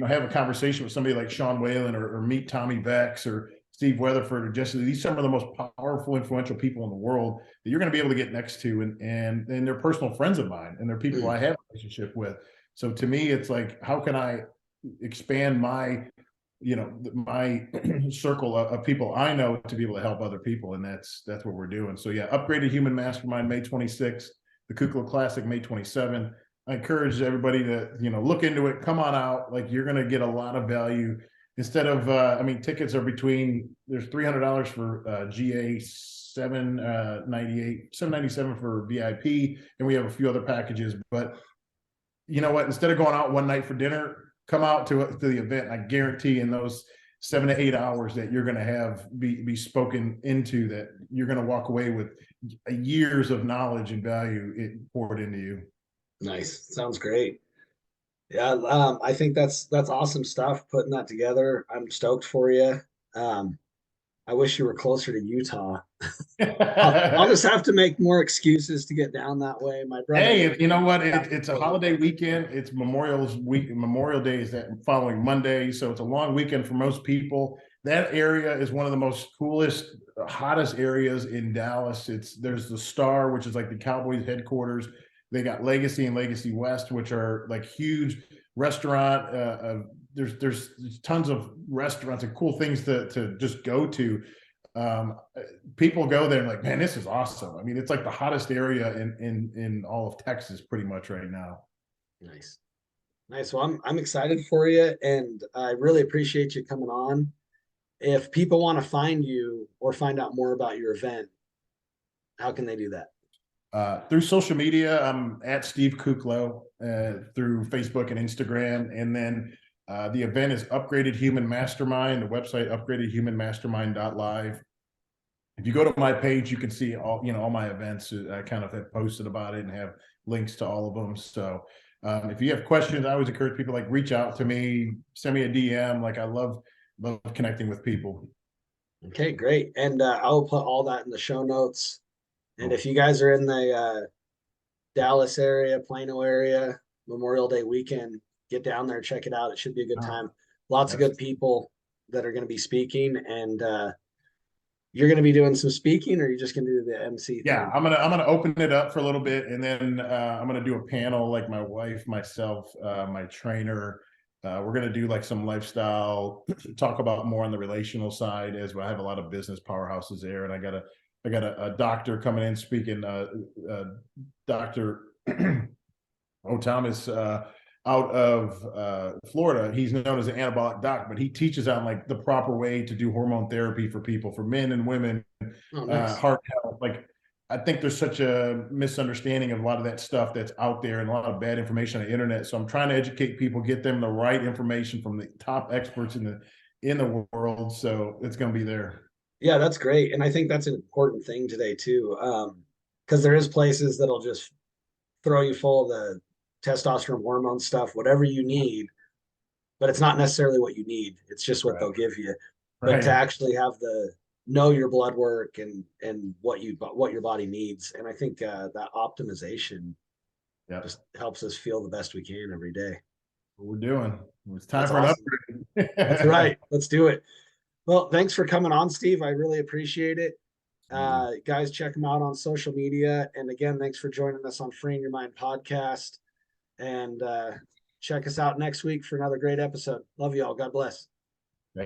have a conversation with somebody like Sean Whalen, or meet Tommy Vex or Steve Weatherford or Jesse. These are some of the most powerful, influential people in the world that you're going to be able to get next to, and they're personal friends of mine, and they're people I have a relationship with. So to me, it's like, how can I expand my circle of people I know to be able to help other people, and that's what we're doing. So yeah, Upgraded Human Mastermind May 26th, the Kuclo Classic May 27th. I encourage everybody to look into it. Come on out. Like, you're going to get a lot of value. Instead of tickets are between, there's $300 for GA, 797 for VIP, and we have a few other packages. But you know what? Instead of going out one night for dinner, come out to the event. I guarantee in those 7 to 8 hours that you're going to have be spoken into, that you're going to walk away with years of knowledge and value poured into you. Nice. Sounds great. Yeah, I think that's awesome stuff putting that together. I'm stoked for you. Um, I wish you were closer to Utah. I'll just have to make more excuses to get down that way. My brother Hey, lives you know what? down It's a the road. holiday weekend. It's Memorial Day is that following Monday, so it's a long weekend for most people. That area is one of the most coolest, hottest areas in Dallas. There's the Star, which is like the Cowboys headquarters. They got Legacy and Legacy West, which are like huge restaurant. There's tons of restaurants and cool things to just go to. um, People go there and like, man, this is awesome. I mean, it's like the hottest area in all of Texas pretty much right now. Nice. Nice. Well, I'm excited for you, and I really appreciate you coming on. If people want to find you or find out more about your event, how can they do that? Through social media, I'm at Steve Kuclo, through Facebook and Instagram. And then the event is Upgraded Human Mastermind, the website upgradedhumanmastermind.live. If you go to my page, you can see all my events. I kind of have posted about it and have links to all of them. So if you have questions, I always encourage people, like, reach out to me, send me a DM. Like, I love connecting with people. Okay, great. And I'll put all that in the show notes. And Cool. if you guys are in the Dallas area, Plano area, Memorial Day weekend, get down there, check it out. It should be a good Oh, time. Lots of that's good people that are going to be speaking, and you're going to be doing some speaking, or you're just going to do the MC yeah. thing? I'm gonna open it up for a little bit, and then I'm gonna do a panel, like my wife, myself, my trainer. We're gonna do like some lifestyle, talk about more on the relational side, as I have a lot of business powerhouses there, and I got a doctor coming in speaking, Doctor Thomas, out of Florida. He's known as an anabolic doc, but he teaches on like the proper way to do hormone therapy for people, for men and women, Oh, nice. heart health. Like, I think there's such a misunderstanding of a lot of that stuff that's out there, and a lot of bad information on the internet. So I'm trying to educate people, get them the right information from the top experts in the world. So it's going to be there. Yeah, that's great. And I think that's an important thing today too. Because there is places that'll just throw you full of the testosterone hormone stuff, whatever you need, but it's not necessarily what you need. It's just what Right. they'll give you. But to Right. actually have the know your blood work and what your body needs, and I think that optimization Yeah. just helps us feel the best we can every day. What we're doing. It's time That's for an awesome. That's upgrade. right. Let's do it. Well, thanks for coming on, Steve. I really appreciate it. Guys, check them out on social media. And again, thanks for joining us on Freeing Your Mind podcast. And check us out next week for another great episode. Love you all. God bless.